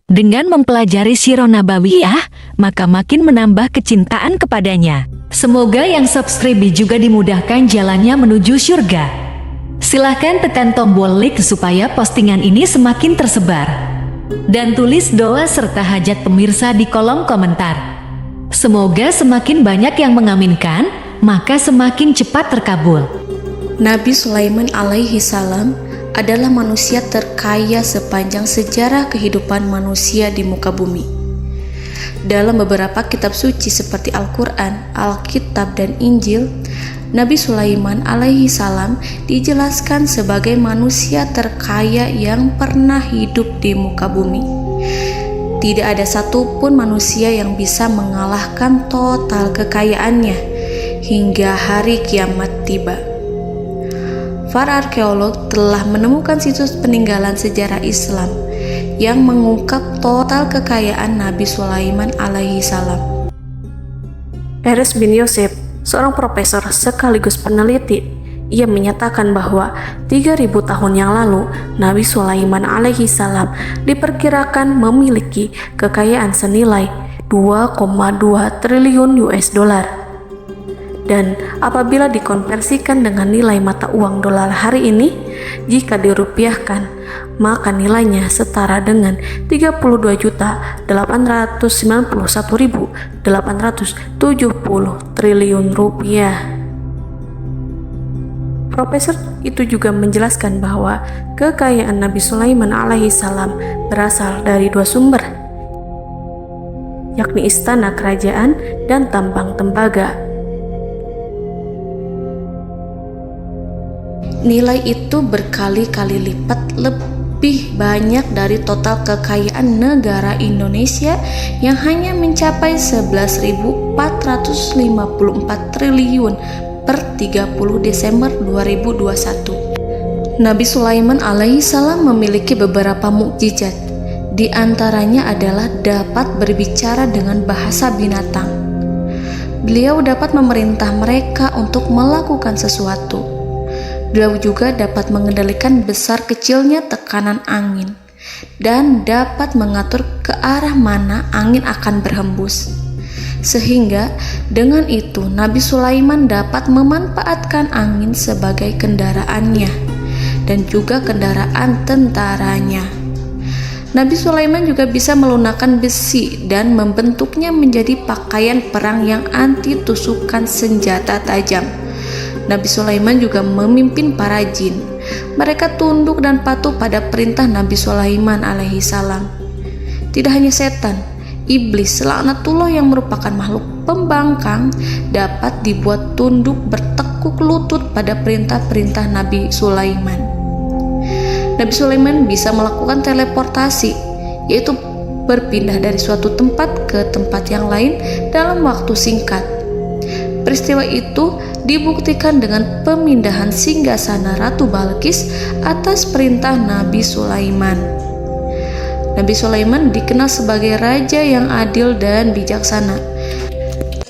Dengan mempelajari Sirah Nabawiyah, maka makin menambah kecintaan kepadanya. Semoga yang subscribe juga dimudahkan jalannya menuju surga. Silahkan tekan tombol like supaya postingan ini semakin tersebar. Dan tulis doa serta hajat pemirsa di kolom komentar. Semoga semakin banyak yang mengaminkan, maka semakin cepat terkabul. Nabi Sulaiman alaihi salam adalah manusia terkaya sepanjang sejarah kehidupan manusia di muka bumi. Dalam beberapa kitab suci seperti Al-Quran, Alkitab, dan Injil, Nabi Sulaiman alaihi salam dijelaskan sebagai manusia terkaya yang pernah hidup di muka bumi. Tidak ada satupun manusia yang bisa mengalahkan total kekayaannya hingga hari kiamat tiba. Para arkeolog telah menemukan situs peninggalan sejarah Islam yang mengungkap total kekayaan Nabi Sulaiman alaihi salam. Erez bin Yosef, seorang profesor sekaligus peneliti, ia menyatakan bahwa 3.000 tahun yang lalu Nabi Sulaiman alaihi salam diperkirakan memiliki kekayaan senilai 2,2 triliun US dollar. Dan apabila dikonversikan dengan nilai mata uang dolar hari ini, jika dirupiahkan, maka nilainya setara dengan 32.891.870 triliun rupiah. Profesor itu juga menjelaskan bahwa kekayaan Nabi Sulaiman alaihi salam berasal dari dua sumber, yakni istana kerajaan dan tambang tembaga. Nilai itu berkali-kali lipat lebih banyak dari total kekayaan negara Indonesia yang hanya mencapai 11.454 triliun per 30 Desember 2021. Nabi Sulaiman alaihi salam memiliki beberapa mukjizat. Di antaranya adalah dapat berbicara dengan bahasa binatang. Beliau dapat memerintah mereka untuk melakukan sesuatu. Beliau juga dapat mengendalikan besar kecilnya tekanan angin dan dapat mengatur ke arah mana angin akan berhembus. Sehingga dengan itu Nabi Sulaiman dapat memanfaatkan angin sebagai kendaraannya dan juga kendaraan tentaranya. Nabi Sulaiman juga bisa melunakkan besi dan membentuknya menjadi pakaian perang yang anti tusukan senjata tajam. Nabi Sulaiman juga memimpin para jin. Mereka tunduk dan patuh pada perintah Nabi Sulaiman alaihi salam. Tidak hanya setan, iblis laknatullah yang merupakan makhluk pembangkang dapat dibuat tunduk bertekuk lutut pada perintah-perintah Nabi Sulaiman. Nabi Sulaiman bisa melakukan teleportasi, yaitu berpindah dari suatu tempat ke tempat yang lain dalam waktu singkat. Peristiwa itu dibuktikan dengan pemindahan singgasana Ratu Balqis atas perintah Nabi Sulaiman. Nabi Sulaiman dikenal sebagai raja yang adil dan bijaksana.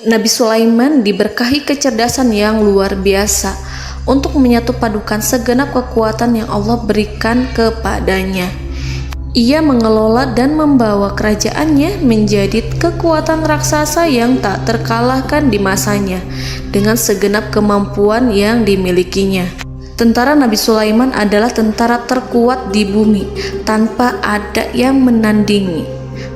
Nabi Sulaiman diberkahi kecerdasan yang luar biasa untuk menyatu padukan segenap kekuatan yang Allah berikan kepadanya. Ia mengelola dan membawa kerajaannya menjadi kekuatan raksasa yang tak terkalahkan di masanya dengan segenap kemampuan yang dimilikinya. Tentara Nabi Sulaiman adalah tentara terkuat di bumi tanpa ada yang menandingi.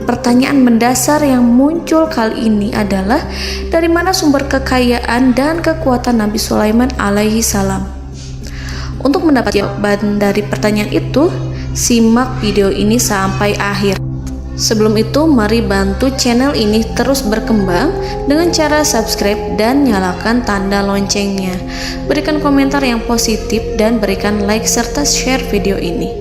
Pertanyaan mendasar yang muncul kali ini adalah dari mana sumber kekayaan dan kekuatan Nabi Sulaiman alaihi salam? Untuk mendapat jawaban dari pertanyaan itu, simak video ini sampai akhir. Sebelum itu, mari bantu channel ini terus berkembang dengan cara subscribe dan nyalakan tanda loncengnya. Berikan komentar yang positif dan berikan like serta share video ini.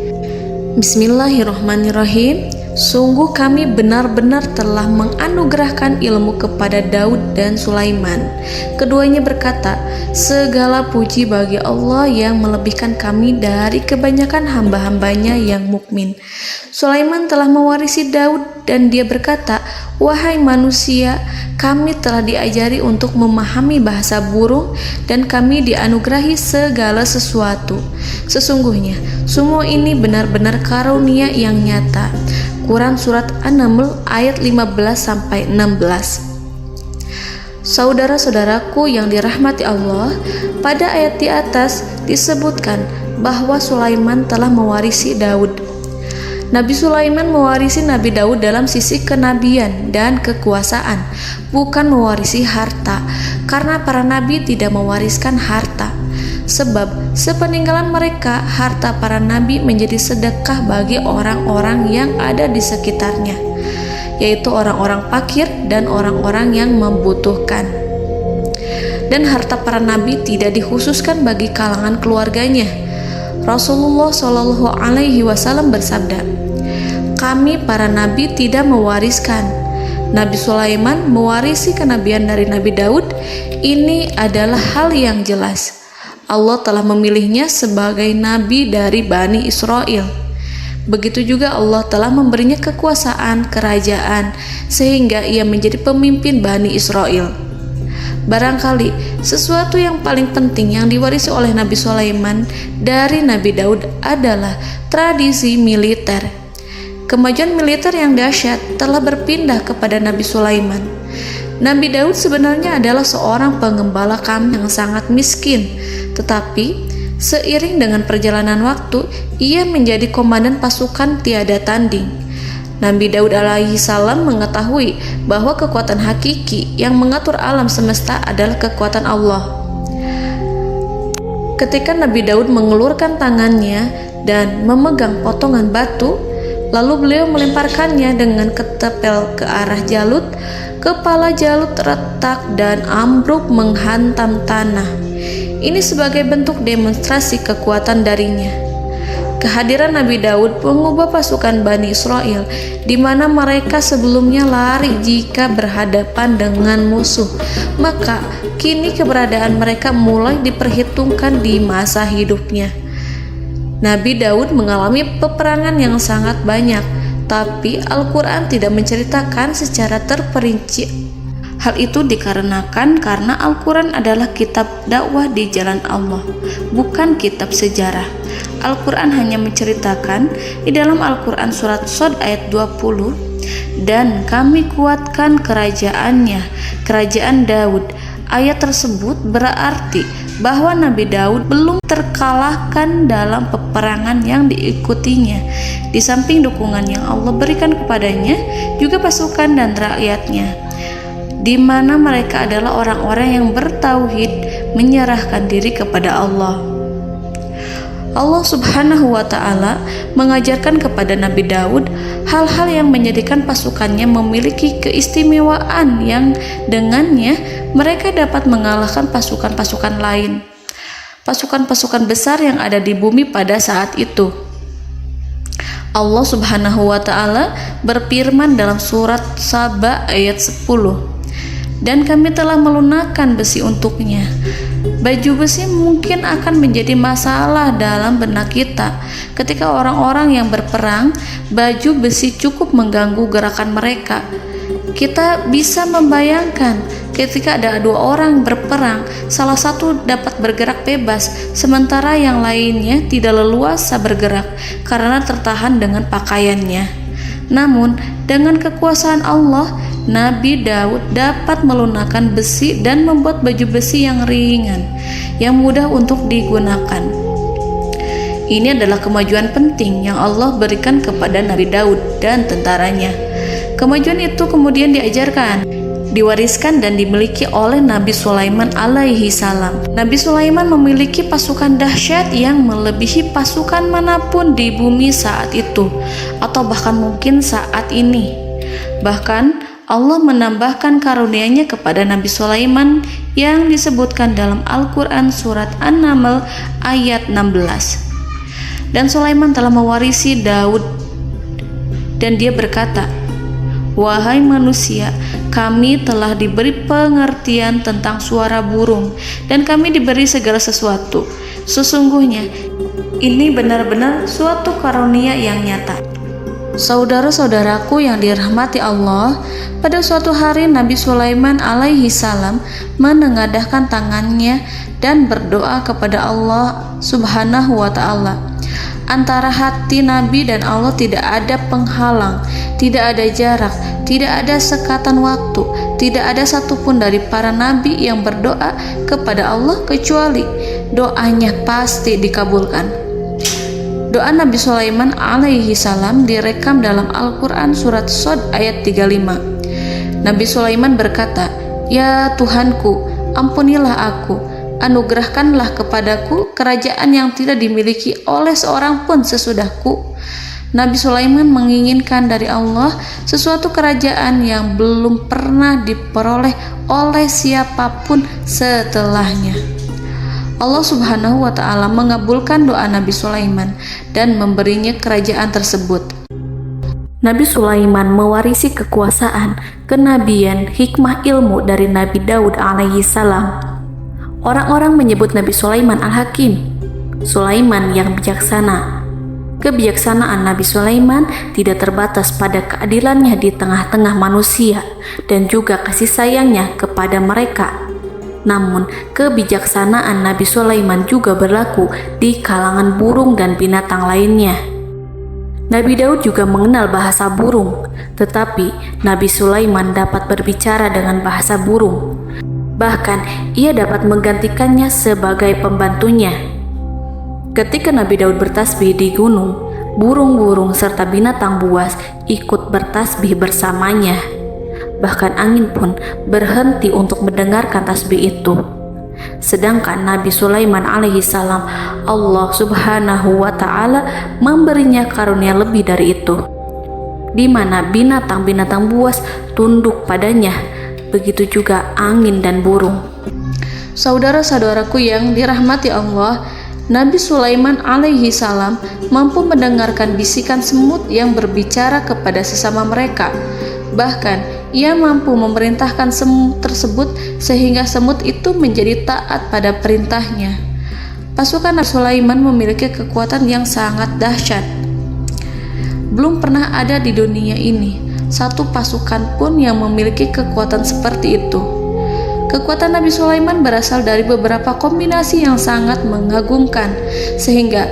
Bismillahirrahmanirrahim. Sungguh kami benar-benar telah menganugerahkan ilmu kepada Daud dan Sulaiman. Keduanya berkata, segala puji bagi Allah yang melebihkan kami dari kebanyakan hamba-hambanya yang mukmin. Sulaiman telah mewarisi Daud dan dia berkata, "Wahai manusia, kami telah diajari untuk memahami bahasa burung dan kami dianugerahi segala sesuatu. Sesungguhnya semua ini benar-benar karunia yang nyata." Quran Surat An-Naml ayat 15-16. Saudara-saudaraku yang dirahmati Allah, pada ayat di atas disebutkan bahwa Sulaiman telah mewarisi Daud. Nabi Sulaiman mewarisi Nabi Daud dalam sisi kenabian dan kekuasaan, bukan mewarisi harta, karena para nabi tidak mewariskan harta. Sebab sepeninggalan mereka, harta para nabi menjadi sedekah bagi orang-orang yang ada di sekitarnya, yaitu orang-orang fakir dan orang-orang yang membutuhkan. Dan harta para nabi tidak dikhususkan bagi kalangan keluarganya. Rasulullah Shallallahu Alaihi Wasallam bersabda, "Kami para nabi tidak mewariskan. Nabi Sulaiman mewarisi kenabian dari Nabi Daud. Ini adalah hal yang jelas. Allah telah memilihnya sebagai nabi dari Bani Israel. Begitu juga Allah telah memberinya kekuasaan kerajaan sehingga ia menjadi pemimpin Bani Israel." Barangkali sesuatu yang paling penting yang diwarisi oleh Nabi Sulaiman dari Nabi Daud adalah tradisi militer. Kemajuan militer yang dahsyat telah berpindah kepada Nabi Sulaiman. Nabi Daud sebenarnya adalah seorang pengembala kambing yang sangat miskin, tetapi seiring dengan perjalanan waktu, ia menjadi komandan pasukan tiada tanding. Nabi Daud alaihi salam mengetahui bahwa kekuatan hakiki yang mengatur alam semesta adalah kekuatan Allah. Ketika Nabi Daud mengulurkan tangannya dan memegang potongan batu, lalu beliau melemparkannya dengan ketepel ke arah Jalut, kepala Jalut retak dan ambruk menghantam tanah. Ini sebagai bentuk demonstrasi kekuatan darinya. Kehadiran Nabi Daud mengubah pasukan Bani Israel, di mana mereka sebelumnya lari jika berhadapan dengan musuh. Maka kini keberadaan mereka mulai diperhitungkan di masa hidupnya. Nabi Daud mengalami peperangan yang sangat banyak, tapi Al-Quran tidak menceritakan secara terperinci. Hal itu dikarenakan karena Al-Quran adalah kitab dakwah di jalan Allah, bukan kitab sejarah. Al-Quran hanya menceritakan di dalam Al-Quran surat Shad ayat 20, "Dan kami kuatkan kerajaannya, kerajaan Daud." Ayat tersebut berarti bahwa Nabi Daud belum terkalahkan dalam peperangan yang diikutinya. Di samping dukungan yang Allah berikan kepadanya, juga pasukan dan rakyatnya, di mana mereka adalah orang-orang yang bertauhid, menyerahkan diri kepada Allah. Allah Subhanahu wa Ta'ala mengajarkan kepada Nabi Daud hal-hal yang menjadikan pasukannya memiliki keistimewaan yang dengannya mereka dapat mengalahkan pasukan-pasukan lain, pasukan-pasukan besar yang ada di bumi pada saat itu. Allah Subhanahu wa Ta'ala berfirman dalam surat Saba ayat 10, "Dan kami telah melunakkan besi untuknya." Baju besi mungkin akan menjadi masalah dalam benak kita. Ketika orang-orang yang berperang, baju besi cukup mengganggu gerakan mereka. Kita bisa membayangkan ketika ada dua orang berperang, salah satu dapat bergerak bebas, sementara yang lainnya tidak leluasa bergerak karena tertahan dengan pakaiannya. Namun, dengan kekuasaan Allah, Nabi Daud dapat melunakkan besi dan membuat baju besi yang ringan, yang mudah untuk digunakan. Ini adalah kemajuan penting yang Allah berikan kepada Nabi Daud dan tentaranya. Kemajuan itu kemudian diajarkan, diwariskan dan dimiliki oleh Nabi Sulaiman alaihi salam. Nabi Sulaiman memiliki pasukan dahsyat yang melebihi pasukan manapun di bumi saat itu, atau bahkan mungkin saat ini. Bahkan Allah menambahkan karunia-Nya kepada Nabi Sulaiman yang disebutkan dalam Al-Quran surat An-Naml ayat 16. "Dan Sulaiman telah mewarisi Daud, dan dia berkata, 'Wahai manusia, kami telah diberi pengertian tentang suara burung, dan kami diberi segala sesuatu. Sesungguhnya, ini benar-benar suatu karunia yang nyata.'" Saudara-saudaraku yang dirahmati Allah, pada suatu hari Nabi Sulaiman alaihi salam menengadahkan tangannya dan berdoa kepada Allah Subhanahu wa ta'ala. Antara hati Nabi dan Allah tidak ada penghalang, tidak ada jarak, tidak ada sekatan waktu, tidak ada satupun dari para nabi yang berdoa kepada Allah kecuali doanya pasti dikabulkan. Doa Nabi Sulaiman alaihi salam direkam dalam Al-Quran surat Shad ayat 35. Nabi Sulaiman berkata, "Ya Tuhanku, ampunilah aku, anugerahkanlah kepadaku kerajaan yang tidak dimiliki oleh seorang pun sesudahku." Nabi Sulaiman menginginkan dari Allah sesuatu kerajaan yang belum pernah diperoleh oleh siapapun setelahnya. Allah Subhanahu wa ta'ala mengabulkan doa Nabi Sulaiman dan memberinya kerajaan tersebut. Nabi Sulaiman mewarisi kekuasaan, kenabian, hikmah ilmu dari Nabi Daud alaihi salam. Orang-orang menyebut Nabi Sulaiman Al-Hakim, Sulaiman yang bijaksana. Kebijaksanaan Nabi Sulaiman tidak terbatas pada keadilannya di tengah-tengah manusia dan juga kasih sayangnya kepada mereka. Namun, kebijaksanaan Nabi Sulaiman juga berlaku di kalangan burung dan binatang lainnya. Nabi Daud juga mengenal bahasa burung, tetapi Nabi Sulaiman dapat berbicara dengan bahasa burung. Bahkan, ia dapat menggantikannya sebagai pembantunya. Ketika Nabi Daud bertasbih di gunung, burung-burung serta binatang buas ikut bertasbih bersamanya. Bahkan angin pun berhenti untuk mendengarkan tasbih itu. Sedangkan Nabi Sulaiman alaihi salam, Allah Subhanahu wa ta'ala memberinya karunia lebih dari itu, di mana binatang-binatang buas tunduk padanya, begitu juga angin dan burung. Saudara-saudaraku yang dirahmati Allah, Nabi Sulaiman alaihi salam mampu mendengarkan bisikan semut yang berbicara kepada sesama mereka. Bahkan ia mampu memerintahkan semut tersebut sehingga semut itu menjadi taat pada perintahnya. Pasukan Nabi Sulaiman memiliki kekuatan yang sangat dahsyat. Belum pernah ada di dunia ini satu pasukan pun yang memiliki kekuatan seperti itu. Kekuatan Nabi Sulaiman berasal dari beberapa kombinasi yang sangat mengagumkan, sehingga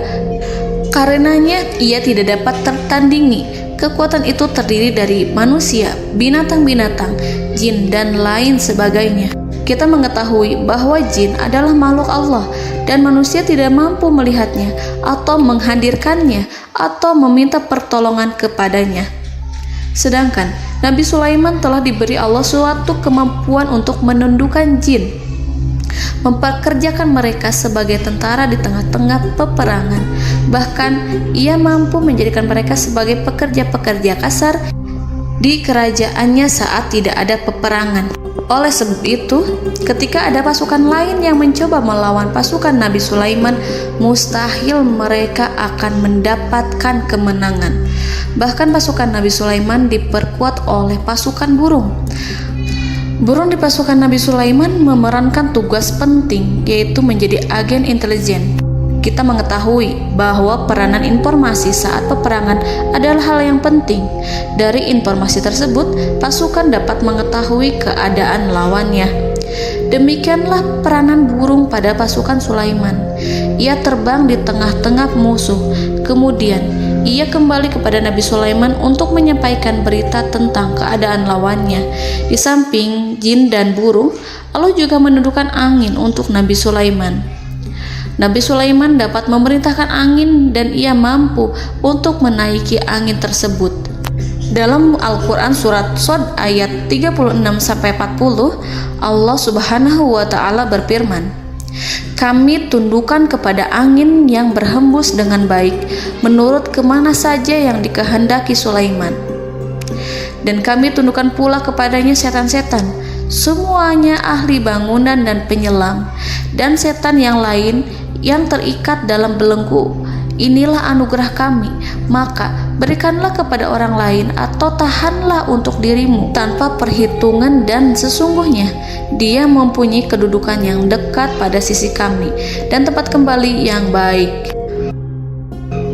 karenanya ia tidak dapat tertandingi. Kekuatan itu terdiri dari manusia, binatang-binatang, jin, dan lain sebagainya. Kita mengetahui bahwa jin adalah makhluk Allah dan manusia tidak mampu melihatnya atau menghadirkannya atau meminta pertolongan kepadanya. Sedangkan Nabi Sulaiman telah diberi Allah suatu kemampuan untuk menundukkan jin, mempekerjakan mereka sebagai tentara di tengah-tengah peperangan. Bahkan ia mampu menjadikan mereka sebagai pekerja-pekerja kasar di kerajaannya saat tidak ada peperangan. Oleh sebab itu, ketika ada pasukan lain yang mencoba melawan pasukan Nabi Sulaiman, mustahil mereka akan mendapatkan kemenangan. Bahkan pasukan Nabi Sulaiman diperkuat oleh pasukan burung. Burung di pasukan Nabi Sulaiman memerankan tugas penting, yaitu menjadi agen intelijen. Kita mengetahui bahwa peranan informasi saat peperangan adalah hal yang penting. Dari informasi tersebut, pasukan dapat mengetahui keadaan lawannya. Demikianlah peranan burung pada pasukan Sulaiman. Ia terbang di tengah-tengah musuh. Kemudian, ia kembali kepada Nabi Sulaiman untuk menyampaikan berita tentang keadaan lawannya. Di samping jin dan burung, Allah juga menundukkan angin untuk Nabi Sulaiman. Nabi Sulaiman dapat memerintahkan angin dan ia mampu untuk menaiki angin tersebut. Dalam Al-Quran surat Shad ayat 36-40, Allah Subhanahu wa ta'ala berfirman, "Kami tundukkan kepada angin yang berhembus dengan baik menurut kemana saja yang dikehendaki Sulaiman. Dan kami tundukkan pula kepadanya setan-setan, semuanya ahli bangunan dan penyelam, dan setan yang lain yang terikat dalam belenggu. Inilah anugerah kami, maka berikanlah kepada orang lain atau tahanlah untuk dirimu tanpa perhitungan, dan sesungguhnya dia mempunyai kedudukan yang dekat pada sisi kami dan tempat kembali yang baik."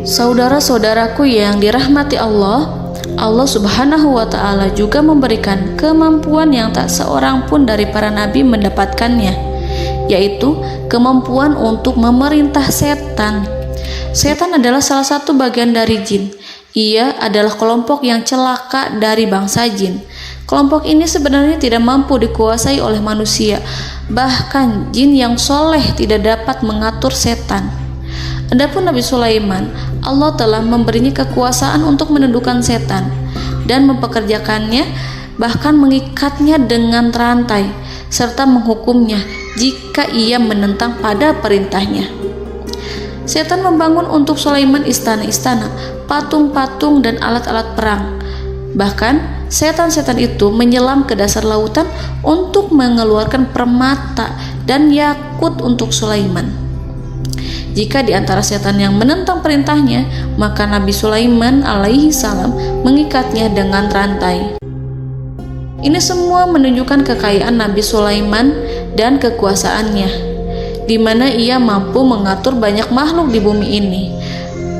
Saudara-saudaraku yang dirahmati Allah, Allah Subhanahu wa Ta'ala juga memberikan kemampuan yang tak seorang pun dari para nabi mendapatkannya, yaitu kemampuan untuk memerintah setan. Setan adalah salah satu bagian dari jin. Ia adalah kelompok yang celaka dari bangsa jin. Kelompok ini sebenarnya tidak mampu dikuasai oleh manusia. Bahkan jin yang soleh tidak dapat mengatur setan. Adapun Nabi Sulaiman, Allah telah memberinya kekuasaan untuk menundukkan setan dan mempekerjakannya, bahkan mengikatnya dengan rantai serta menghukumnya jika ia menentang pada perintahnya. Setan membangun untuk Sulaiman istana-istana, patung-patung dan alat-alat perang. Bahkan setan-setan itu menyelam ke dasar lautan untuk mengeluarkan permata dan yakut untuk Sulaiman. Jika di antara setan yang menentang perintahnya, maka Nabi Sulaiman alaihi salam mengikatnya dengan rantai. Ini semua menunjukkan kekayaan Nabi Sulaiman dan kekuasaannya, di mana ia mampu mengatur banyak makhluk di bumi ini.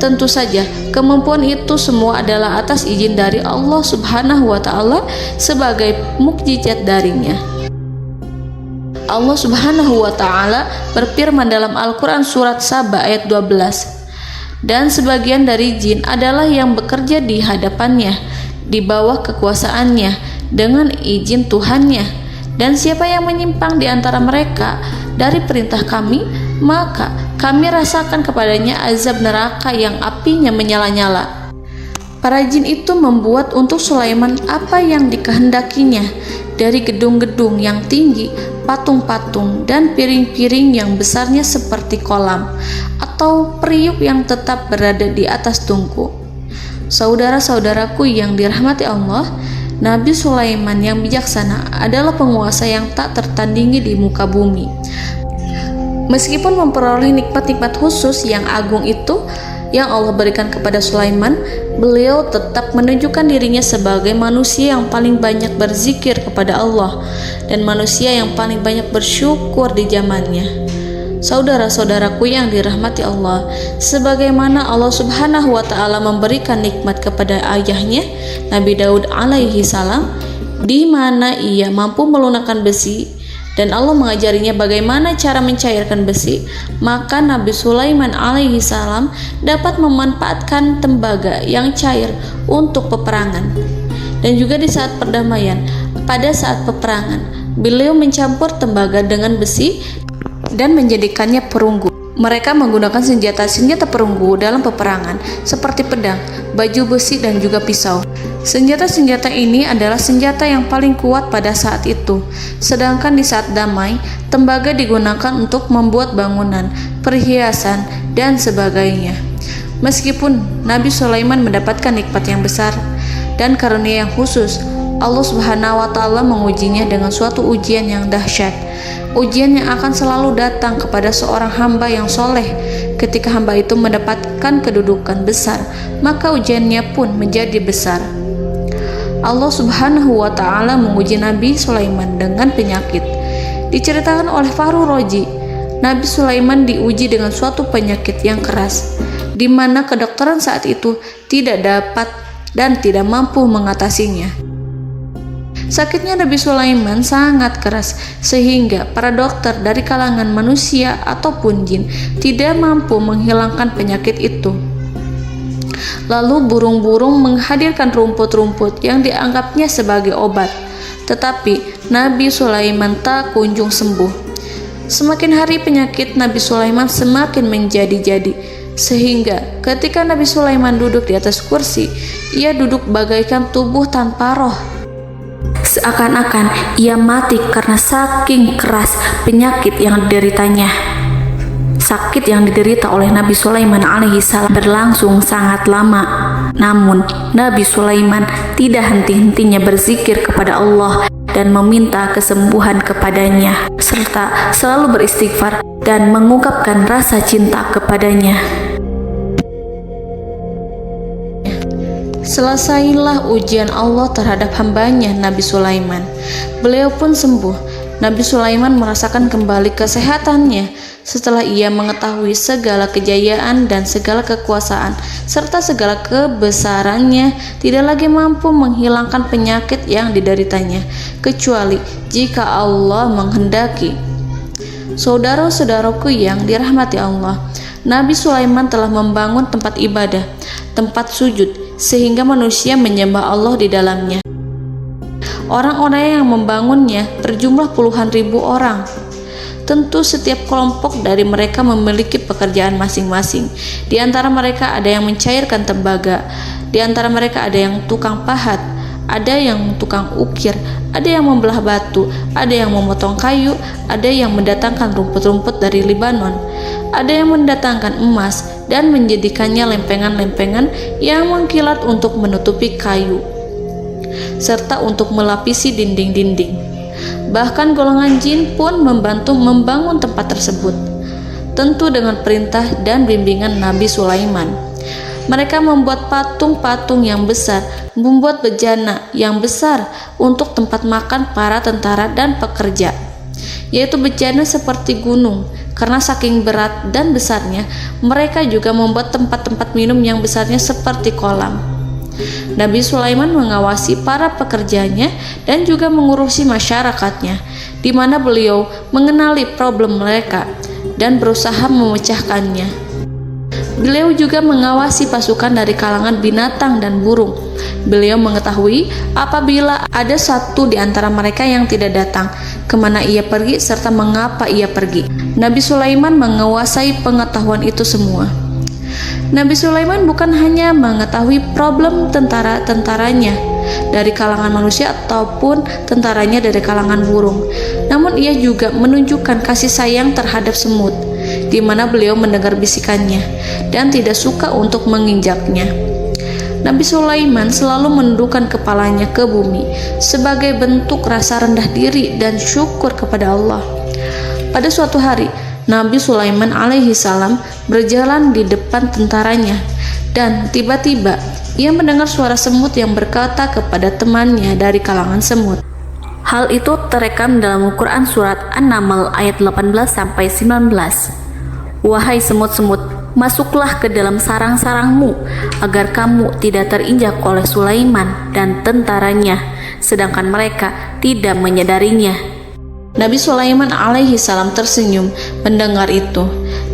Tentu saja, kemampuan itu semua adalah atas izin dari Allah Subhanahu wa Ta'ala sebagai mukjizat darinya. Allah Subhanahu wa Ta'ala berfirman dalam Al-Quran surat Saba ayat 12, dan sebagian dari jin adalah yang bekerja di hadapannya di bawah kekuasaannya dengan izin Tuhannya, dan siapa yang menyimpang di antara mereka dari perintah kami, maka kami rasakan kepadanya azab neraka yang apinya menyala-nyala. Para jin itu membuat untuk Sulaiman apa yang dikehendakinya, dari gedung-gedung yang tinggi, patung-patung, dan piring-piring yang besarnya seperti kolam, atau periuk yang tetap berada di atas tungku. Saudara-saudaraku yang dirahmati Allah, Nabi Sulaiman yang bijaksana adalah penguasa yang tak tertandingi di muka bumi. Meskipun memperoleh nikmat-nikmat khusus yang agung itu yang Allah berikan kepada Sulaiman, beliau tetap menunjukkan dirinya sebagai manusia yang paling banyak berzikir kepada Allah dan manusia yang paling banyak bersyukur di zamannya. Saudara-saudaraku yang dirahmati Allah, sebagaimana Allah Subhanahu wa Ta'ala memberikan nikmat kepada ayahnya Nabi Daud alaihi salam, di mana ia mampu melunakkan besi, dan Allah mengajarinya bagaimana cara mencairkan besi, maka Nabi Sulaiman alaihi salam dapat memanfaatkan tembaga yang cair untuk peperangan. Dan juga di saat perdamaian, pada saat peperangan, beliau mencampur tembaga dengan besi dan menjadikannya perunggu. Mereka menggunakan senjata-senjata perunggu dalam peperangan seperti pedang, baju besi, dan juga pisau. Senjata-senjata ini adalah senjata yang paling kuat pada saat itu. Sedangkan di saat damai, tembaga digunakan untuk membuat bangunan, perhiasan, dan sebagainya. Meskipun Nabi Sulaiman mendapatkan nikmat yang besar dan karunia yang khusus, Allah Subhanahu wa Ta'ala mengujinya dengan suatu ujian yang dahsyat. Ujian yang akan selalu datang kepada seorang hamba yang soleh. Ketika hamba itu mendapatkan kedudukan besar, maka ujiannya pun menjadi besar. Allah Subhanahu wa Ta'ala menguji Nabi Sulaiman dengan penyakit. Diceritakan oleh Fahru Roji, Nabi Sulaiman diuji dengan suatu penyakit yang keras, di mana kedokteran saat itu tidak dapat dan tidak mampu mengatasinya. Sakitnya Nabi Sulaiman sangat keras sehingga para dokter dari kalangan manusia ataupun jin tidak mampu menghilangkan penyakit itu. Lalu burung-burung menghadirkan rumput-rumput yang dianggapnya sebagai obat, tetapi Nabi Sulaiman tak kunjung sembuh. Semakin hari penyakit Nabi Sulaiman semakin menjadi-jadi, sehingga ketika Nabi Sulaiman duduk di atas kursi, ia duduk bagaikan tubuh tanpa roh. Seakan-akan ia mati karena saking keras penyakit yang dideritanya. Sakit yang diderita oleh Nabi Sulaiman alaihi salam berlangsung sangat lama. Namun Nabi Sulaiman tidak henti-hentinya berzikir kepada Allah dan meminta kesembuhan kepadanya, serta selalu beristighfar dan mengungkapkan rasa cinta kepadanya. Selesailah ujian Allah terhadap hambanya Nabi Sulaiman. Beliau pun sembuh Nabi Sulaiman merasakan kembali kesehatannya setelah ia mengetahui segala kejayaan dan segala kekuasaan serta segala kebesarannya tidak lagi mampu menghilangkan penyakit yang dideritanya kecuali jika Allah menghendaki. Saudara-saudaraku yang dirahmati Allah, Nabi Sulaiman telah membangun tempat ibadah, tempat sujud, sehingga manusia menyembah Allah di dalamnya. Orang-orang yang membangunnya berjumlah puluhan ribu orang. Tentu setiap kelompok dari mereka memiliki pekerjaan masing-masing. Di antara mereka ada yang mencairkan tembaga, di antara mereka ada yang tukang pahat, ada yang tukang ukir, ada yang membelah batu, ada yang memotong kayu, ada yang mendatangkan rumput-rumput dari Libanon, ada yang mendatangkan emas dan menjadikannya lempengan-lempengan yang mengkilat untuk menutupi kayu serta untuk melapisi dinding-dinding. Bahkan golongan jin pun membantu membangun tempat tersebut, tentu dengan perintah dan bimbingan Nabi Sulaiman. Mereka membuat patung-patung yang besar, membuat bejana yang besar untuk tempat makan para tentara dan pekerja, yaitu bejana seperti gunung. Karena saking berat dan besarnya, mereka juga membuat tempat-tempat minum yang besarnya seperti kolam. Nabi Sulaiman mengawasi para pekerjanya dan juga mengurusi masyarakatnya, di mana beliau mengenali problem mereka dan berusaha memecahkannya. Beliau juga mengawasi pasukan dari kalangan binatang dan burung. Beliau mengetahui apabila ada satu di antara mereka yang tidak datang, kemana ia pergi serta mengapa ia pergi. Nabi Sulaiman menguasai pengetahuan itu semua. Nabi Sulaiman bukan hanya mengetahui problem tentara-tentaranya dari kalangan manusia ataupun tentaranya dari kalangan burung, namun ia juga menunjukkan kasih sayang terhadap semut, di mana beliau mendengar bisikannya dan tidak suka untuk menginjaknya. Nabi Sulaiman selalu menundukkan kepalanya ke bumi sebagai bentuk rasa rendah diri dan syukur kepada Allah. Pada suatu hari, Nabi Sulaiman alaihi salam berjalan di depan tentaranya dan tiba-tiba ia mendengar suara semut yang berkata kepada temannya dari kalangan semut. Hal itu terekam dalam Al-Quran surat An-Naml ayat 18-19. Wahai semut-semut, masuklah ke dalam sarang-sarangmu agar kamu tidak terinjak oleh Sulaiman dan tentaranya, sedangkan mereka tidak menyadarinya. Nabi Sulaiman alaihi salam tersenyum mendengar itu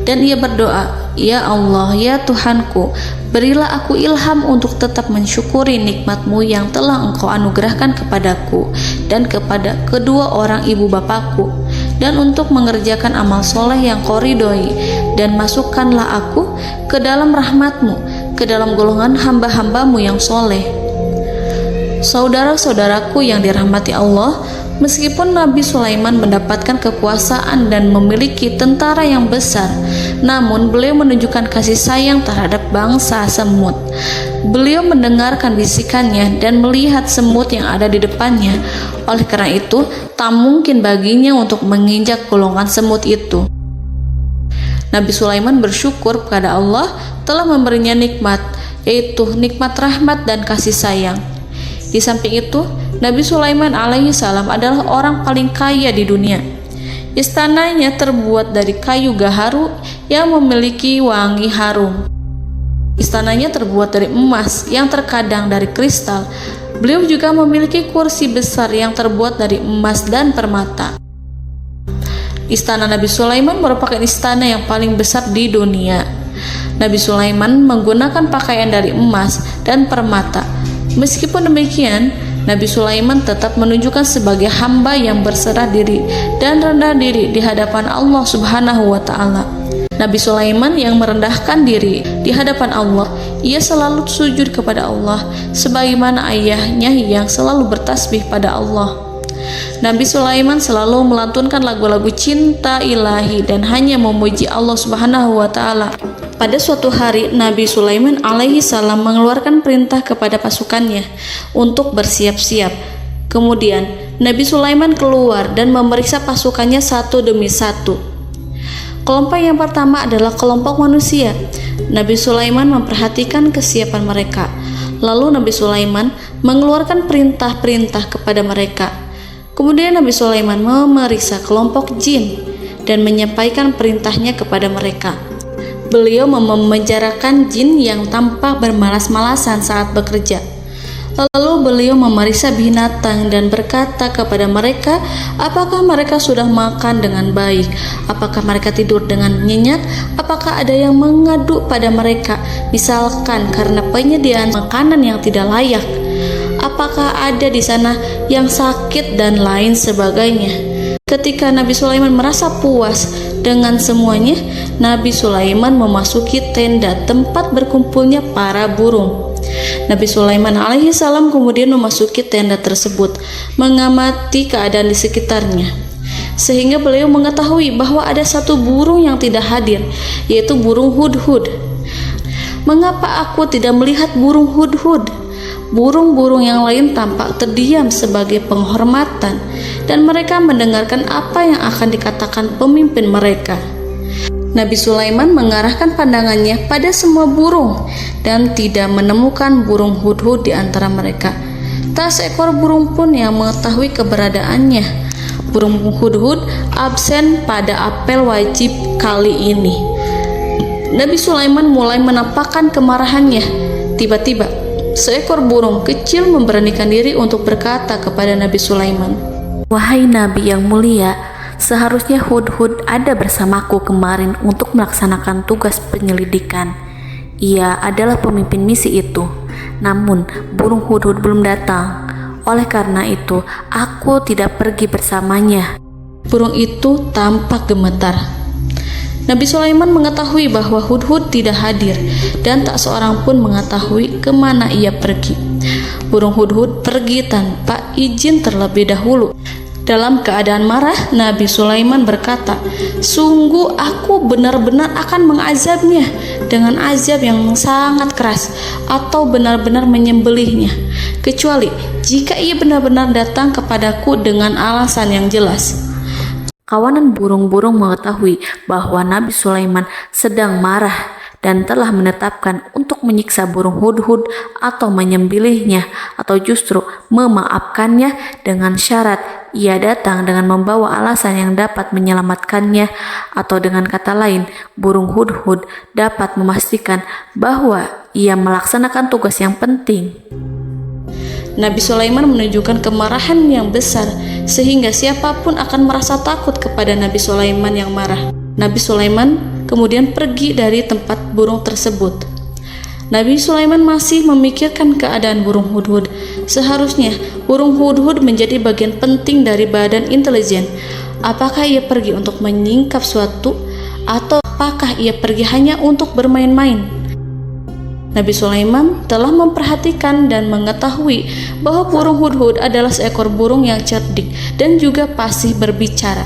dan ia berdoa, "Ya Allah, ya Tuhanku, berilah aku ilham untuk tetap mensyukuri nikmat-Mu yang telah Engkau anugerahkan kepadaku dan kepada kedua orang ibu bapakku, dan untuk mengerjakan amal soleh yang Kau ridhoi, dan masukkanlah aku ke dalam rahmat-Mu, ke dalam golongan hamba-hamba-Mu yang soleh." Saudara-saudaraku yang dirahmati Allah, meskipun Nabi Sulaiman mendapatkan kekuasaan dan memiliki tentara yang besar, namun beliau menunjukkan kasih sayang terhadap bangsa semut. Beliau mendengarkan bisikannya dan melihat semut yang ada di depannya. Oleh karena itu, tak mungkin baginya untuk menginjak golongan semut itu. Nabi Sulaiman bersyukur kepada Allah telah memberinya nikmat, yaitu nikmat rahmat dan kasih sayang. Di samping itu, Nabi Sulaiman alaihi salam adalah orang paling kaya di dunia. Istananya terbuat dari kayu gaharu yang memiliki wangi harum. Istananya terbuat dari emas yang terkadang dari kristal. Beliau juga memiliki kursi besar yang terbuat dari emas dan permata. Istana Nabi Sulaiman merupakan istana yang paling besar di dunia. Nabi Sulaiman menggunakan pakaian dari emas dan permata. Meskipun demikian, Nabi Sulaiman tetap menunjukkan sebagai hamba yang berserah diri dan rendah diri di hadapan Allah Subhanahu wa Ta'ala. Nabi Sulaiman yang merendahkan diri di hadapan Allah, ia selalu sujud kepada Allah sebagaimana ayahnya yang selalu bertasbih pada Allah. Nabi Sulaiman selalu melantunkan lagu-lagu cinta ilahi dan hanya memuji Allah Subhanahu wa Ta'ala. Pada suatu hari, Nabi Sulaiman alaihi salam mengeluarkan perintah kepada pasukannya untuk bersiap-siap. Kemudian, Nabi Sulaiman keluar dan memeriksa pasukannya satu demi satu. Kelompok yang pertama adalah kelompok manusia. Nabi Sulaiman memperhatikan kesiapan mereka. Lalu Nabi Sulaiman mengeluarkan perintah-perintah kepada mereka. Kemudian Nabi Sulaiman memeriksa kelompok jin dan menyampaikan perintahnya kepada mereka. Beliau memenjarakan jin yang tampak bermalas-malasan saat bekerja. Lalu beliau memeriksa binatang dan berkata kepada mereka, apakah mereka sudah makan dengan baik? Apakah mereka tidur dengan nyenyak? Apakah ada yang mengadu pada mereka, misalkan karena penyediaan makanan yang tidak layak? Apakah ada di sana yang sakit dan lain sebagainya? Ketika Nabi Sulaiman merasa puas dengan semuanya, Nabi Sulaiman memasuki tenda tempat berkumpulnya para burung. Nabi Sulaiman alaihissalam kemudian memasuki tenda tersebut, mengamati keadaan di sekitarnya, sehingga beliau mengetahui bahwa ada satu burung yang tidak hadir, yaitu burung hudhud. Mengapa aku tidak melihat burung hudhud? Burung-burung yang lain tampak terdiam sebagai penghormatan, dan mereka mendengarkan apa yang akan dikatakan pemimpin mereka. Nabi Sulaiman mengarahkan pandangannya pada semua burung dan tidak menemukan burung hudhud di antara mereka. Tak seekor burung pun yang mengetahui keberadaannya. Burung hudhud absen pada apel wajib kali ini. Nabi Sulaiman mulai menampakkan kemarahannya. Tiba-tiba, seekor burung kecil memberanikan diri untuk berkata kepada Nabi Sulaiman, Wahai Nabi yang mulia, seharusnya Hudhud ada bersamaku kemarin untuk melaksanakan tugas penyelidikan. Ia adalah pemimpin misi itu. Namun, burung Hudhud belum datang. Oleh karena itu, aku tidak pergi bersamanya. Burung itu tampak gemetar. Nabi Sulaiman mengetahui bahwa Hudhud tidak hadir dan tak seorang pun mengetahui kemana ia pergi. Burung hudhud pergi tanpa izin terlebih dahulu. Dalam keadaan marah, Nabi Sulaiman berkata, "Sungguh aku benar-benar akan mengazabnya dengan azab yang sangat keras atau benar-benar menyembelihnya, kecuali jika ia benar-benar datang kepadaku dengan alasan yang jelas." Kawanan burung-burung mengetahui bahwa Nabi Sulaiman sedang marah dan telah menetapkan untuk menyiksa burung hudhud atau menyembelihnya atau justru memaafkannya dengan syarat ia datang dengan membawa alasan yang dapat menyelamatkannya, atau dengan kata lain, burung hudhud dapat memastikan bahwa ia melaksanakan tugas yang penting. Nabi Sulaiman menunjukkan kemarahan yang besar sehingga siapapun akan merasa takut kepada Nabi Sulaiman yang marah. Nabi Sulaiman kemudian pergi dari tempat burung tersebut. Nabi Sulaiman masih memikirkan keadaan burung hudhud. Seharusnya burung hudhud menjadi bagian penting dari badan intelijen. Apakah ia pergi untuk menyingkap suatu, atau apakah ia pergi hanya untuk bermain-main? Nabi Sulaiman telah memperhatikan dan mengetahui bahwa burung hudhud adalah seekor burung yang cerdik dan juga fasih berbicara.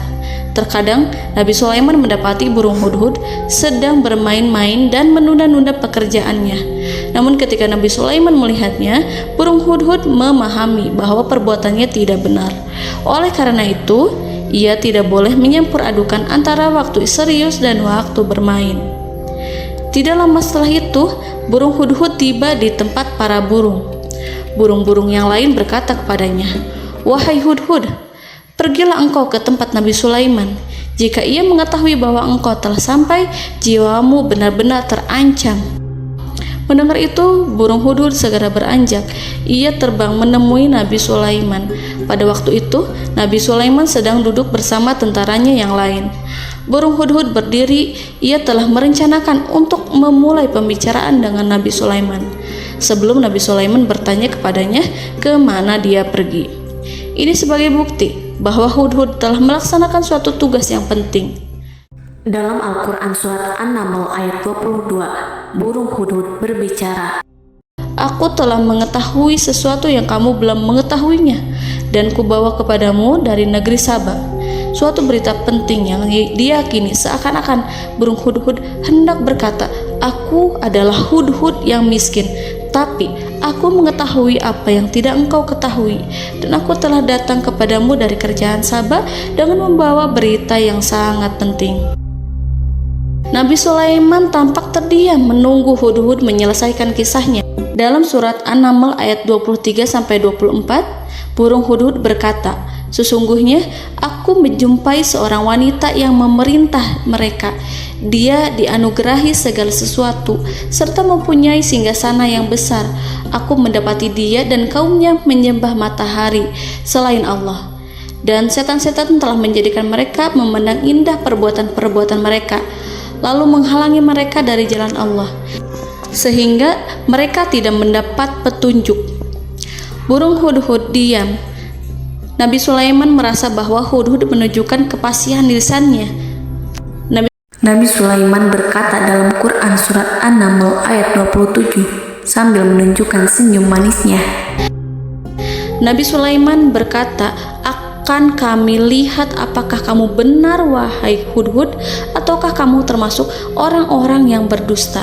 Terkadang Nabi Sulaiman mendapati burung hudhud sedang bermain-main dan menunda-nunda pekerjaannya. Namun ketika Nabi Sulaiman melihatnya, burung hudhud memahami bahwa perbuatannya tidak benar. Oleh karena itu, ia tidak boleh menyampur adukan antara waktu serius dan waktu bermain. Tidak lama setelah itu, burung hudhud tiba di tempat para burung. Burung-burung yang lain berkata kepadanya, "Wahai hudhud, pergilah engkau ke tempat Nabi Sulaiman. Jika ia mengetahui bahwa engkau telah sampai, jiwamu benar-benar terancam." Mendengar itu, burung hudhud segera beranjak. Ia terbang menemui Nabi Sulaiman. Pada waktu itu, Nabi Sulaiman sedang duduk bersama tentaranya yang lain. Burung hudhud berdiri. Ia telah merencanakan untuk memulai pembicaraan dengan Nabi Sulaiman sebelum Nabi Sulaiman bertanya kepadanya kemana dia pergi. Ini sebagai bukti bahwa hudhud telah melaksanakan suatu tugas yang penting. Dalam Al-Quran Surat An-Naml ayat 22, burung hudhud berbicara, "Aku telah mengetahui sesuatu yang kamu belum mengetahuinya, dan kubawa kepadamu dari negeri Saba suatu berita penting yang diyakini seakan-akan burung hudhud hendak berkata, 'Aku adalah hudhud yang miskin, tapi aku mengetahui apa yang tidak engkau ketahui, dan aku telah datang kepadamu dari kerajaan Saba dengan membawa berita yang sangat penting.'" Nabi Sulaiman tampak terdiam menunggu hudhud menyelesaikan kisahnya. Dalam surat An-Naml ayat 23-24, burung hudhud berkata, Sesungguhnya aku menjumpai seorang wanita yang memerintah mereka. Dia dianugerahi segala sesuatu serta mempunyai singgasana yang besar. Aku mendapati dia dan kaumnya menyembah matahari selain Allah, dan setan-setan telah menjadikan mereka memandang indah perbuatan-perbuatan mereka, lalu menghalangi mereka dari jalan Allah, sehingga mereka tidak mendapat petunjuk. Burung hudhud diam. Nabi Sulaiman merasa bahwa hudhud menunjukkan kepasihan lisannya. Nabi Sulaiman berkata dalam Quran surat An-Naml ayat 27 sambil menunjukkan senyum manisnya. Nabi Sulaiman berkata, "Akan kami lihat apakah kamu benar wahai hudhud, ataukah kamu termasuk orang-orang yang berdusta."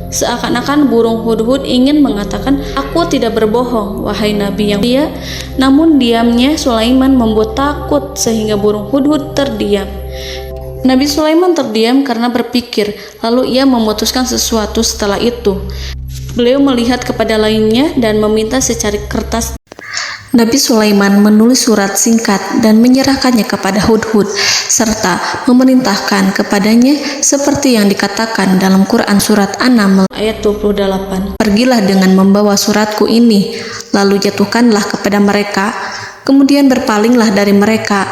Seakan-akan burung hudhud ingin mengatakan, "Aku tidak berbohong, wahai Nabi yang mulia." Namun diamnya Sulaiman membuat takut sehingga burung hudhud terdiam. Nabi Sulaiman terdiam karena berpikir, lalu ia memutuskan sesuatu setelah itu. Beliau melihat kepada lainnya dan meminta secari kertas. Nabi Sulaiman menulis surat singkat dan menyerahkannya kepada hudhud, serta memerintahkan kepadanya seperti yang dikatakan dalam Quran surat An-Naml ayat 28. "Pergilah dengan membawa suratku ini, lalu jatuhkanlah kepada mereka, kemudian berpalinglah dari mereka,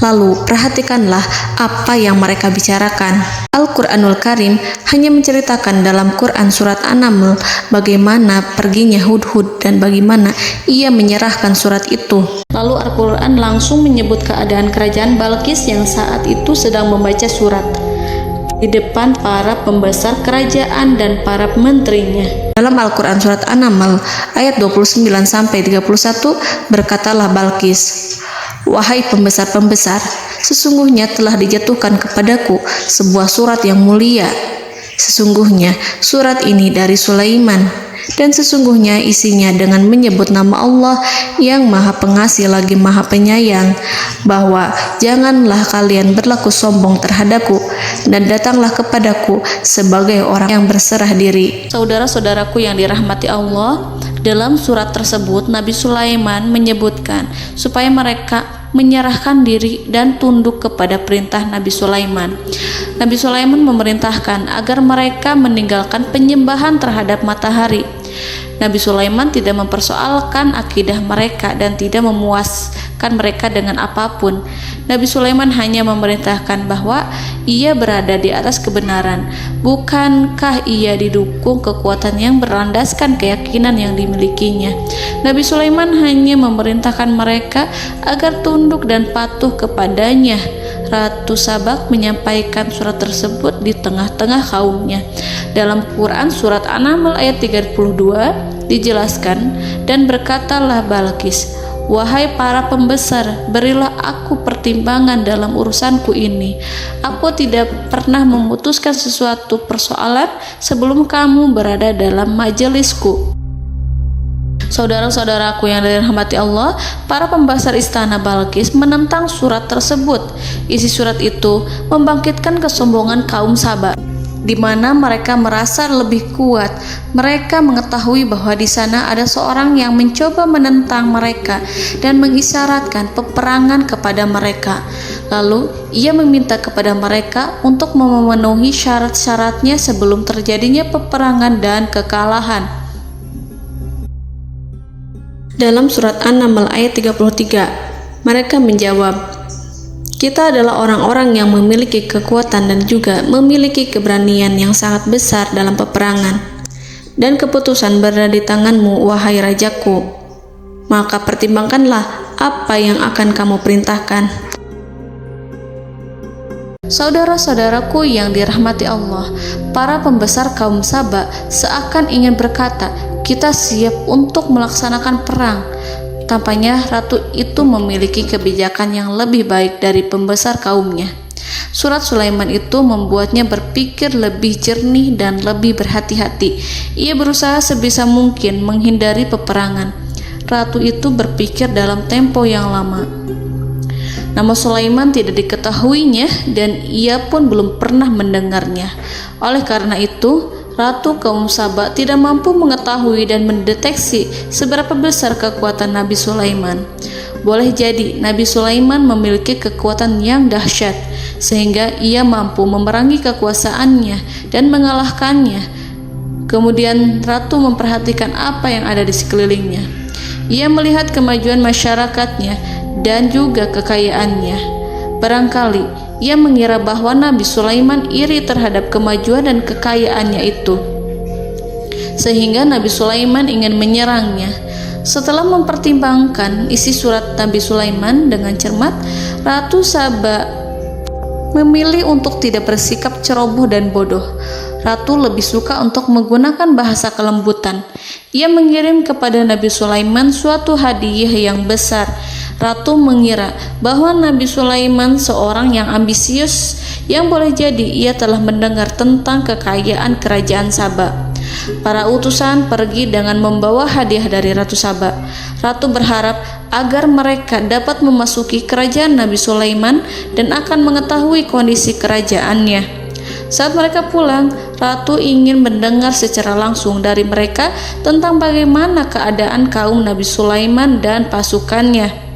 lalu perhatikanlah apa yang mereka bicarakan." Al-Quranul Karim hanya menceritakan dalam Quran surat An-Naml bagaimana perginya hudhud dan bagaimana ia menyerahkan surat itu. Lalu Al-Quran langsung menyebut keadaan kerajaan Balqis yang saat itu sedang membaca surat di depan para pembesar kerajaan dan para menterinya. Dalam Al-Quran surat An-Naml ayat 29-31 berkatalah Balqis, "Wahai pembesar-pembesar, sesungguhnya telah dijatuhkan kepadaku sebuah surat yang mulia. Sesungguhnya surat ini dari Sulaiman, dan sesungguhnya isinya dengan menyebut nama Allah yang Maha Pengasih lagi Maha Penyayang, bahwa janganlah kalian berlaku sombong terhadapku, dan datanglah kepadaku sebagai orang yang berserah diri." Saudara-saudaraku yang dirahmati Allah, dalam surat tersebut Nabi Sulaiman menyebutkan supaya mereka menyerahkan diri dan tunduk kepada perintah Nabi Sulaiman. Nabi Sulaiman memerintahkan agar mereka meninggalkan penyembahan terhadap matahari. Nabi Sulaiman tidak mempersoalkan akidah mereka dan tidak memuaskan mereka dengan apapun. Nabi Sulaiman hanya memerintahkan bahwa ia berada di atas kebenaran. Bukankah ia didukung kekuatan yang berlandaskan keyakinan yang dimilikinya? Nabi Sulaiman hanya memerintahkan mereka agar tunduk dan patuh kepadanya. Ratu Sabak menyampaikan surat tersebut di tengah-tengah kaumnya. Dalam Quran surat An-Naml ayat 32 dijelaskan, "Dan berkatalah Balqis, wahai para pembesar, berilah aku pertimbangan dalam urusanku ini. Aku tidak pernah memutuskan sesuatu persoalan sebelum kamu berada dalam majelisku." Saudara-saudaraku yang dirahmati Allah, para pembesar istana Balqis menentang surat tersebut. Isi surat itu membangkitkan kesombongan kaum Sabak, di mana mereka merasa lebih kuat. Mereka mengetahui bahwa di sana ada seorang yang mencoba menentang mereka dan mengisyaratkan peperangan kepada mereka. Lalu ia meminta kepada mereka untuk memenuhi syarat-syaratnya sebelum terjadinya peperangan dan kekalahan. Dalam surat An-Naml ayat 33, mereka menjawab, "Kita adalah orang-orang yang memiliki kekuatan dan juga memiliki keberanian yang sangat besar dalam peperangan. Dan keputusan berada di tanganmu, wahai rajaku. Maka pertimbangkanlah apa yang akan kamu perintahkan." Saudara-saudaraku yang dirahmati Allah, para pembesar kaum Sabak seakan ingin berkata, "Kita siap untuk melaksanakan perang." Tampaknya ratu itu memiliki kebijakan yang lebih baik dari pembesar kaumnya. Surat Sulaiman itu membuatnya berpikir lebih jernih dan lebih berhati-hati. Ia berusaha sebisa mungkin menghindari peperangan. Ratu itu berpikir dalam tempo yang lama. Nama Sulaiman tidak diketahuinya dan ia pun belum pernah mendengarnya. Oleh karena itu, Ratu kaum Sabak tidak mampu mengetahui dan mendeteksi seberapa besar kekuatan Nabi Sulaiman. boleh jadi Nabi Sulaiman memiliki kekuatan yang dahsyat, sehingga ia mampu memerangi kekuasaannya dan mengalahkannya. Kemudian ratu memperhatikan apa yang ada di sekelilingnya. Ia melihat kemajuan masyarakatnya dan juga kekayaannya. Barangkali ia mengira bahwa Nabi Sulaiman iri terhadap kemajuan dan kekayaannya itu, sehingga Nabi Sulaiman ingin menyerangnya. Setelah mempertimbangkan isi surat Nabi Sulaiman dengan cermat, Ratu Saba memilih untuk tidak bersikap ceroboh dan bodoh. Ratu lebih suka untuk menggunakan bahasa kelembutan. Ia mengirim kepada Nabi Sulaiman suatu hadiah yang besar. Ratu mengira bahwa Nabi Sulaiman seorang yang ambisius, yang boleh jadi ia telah mendengar tentang kekayaan kerajaan Saba. Para utusan pergi dengan membawa hadiah dari Ratu Saba. Ratu berharap agar mereka dapat memasuki kerajaan Nabi Sulaiman dan akan mengetahui kondisi kerajaannya. Saat mereka pulang, Ratu ingin mendengar secara langsung dari mereka tentang bagaimana keadaan kaum Nabi Sulaiman dan pasukannya.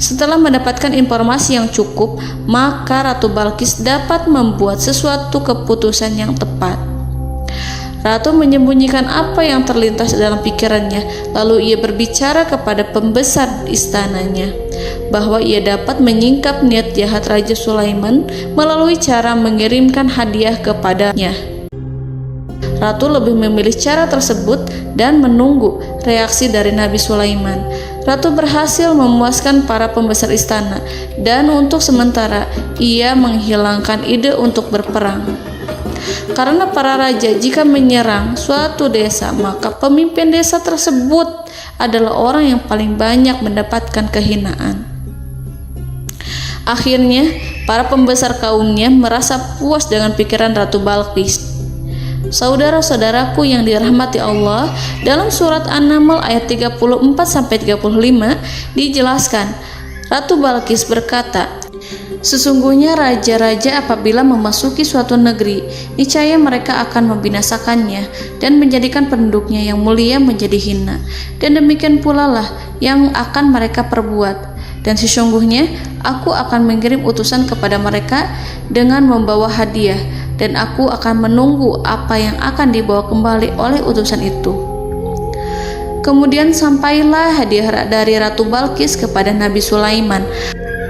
Setelah mendapatkan informasi yang cukup, maka Ratu Balqis dapat membuat sesuatu keputusan yang tepat. Ratu menyembunyikan apa yang terlintas dalam pikirannya, lalu ia berbicara kepada pembesar istananya bahwa ia dapat menyingkap niat jahat Raja Sulaiman melalui cara mengirimkan hadiah kepadanya. Ratu lebih memilih cara tersebut dan menunggu reaksi dari Nabi Sulaiman. Ratu berhasil memuaskan para pembesar istana, dan untuk sementara ia menghilangkan ide untuk berperang. Karena para raja jika menyerang suatu desa, maka pemimpin desa tersebut adalah orang yang paling banyak mendapatkan kehinaan. Akhirnya, para pembesar kaumnya merasa puas dengan pikiran Ratu Balqis. Saudara-saudaraku yang dirahmati Allah, dalam surat An-Naml ayat 34-35 dijelaskan, Ratu Balqis berkata, "Sesungguhnya raja-raja apabila memasuki suatu negeri, niscaya mereka akan membinasakannya dan menjadikan penduduknya yang mulia menjadi hina. Dan demikian pula lah yang akan mereka perbuat. Dan sesungguhnya aku akan mengirim utusan kepada mereka dengan membawa hadiah, dan aku akan menunggu apa yang akan dibawa kembali oleh utusan itu." Kemudian sampailah hadiah dari Ratu Balqis kepada Nabi Sulaiman.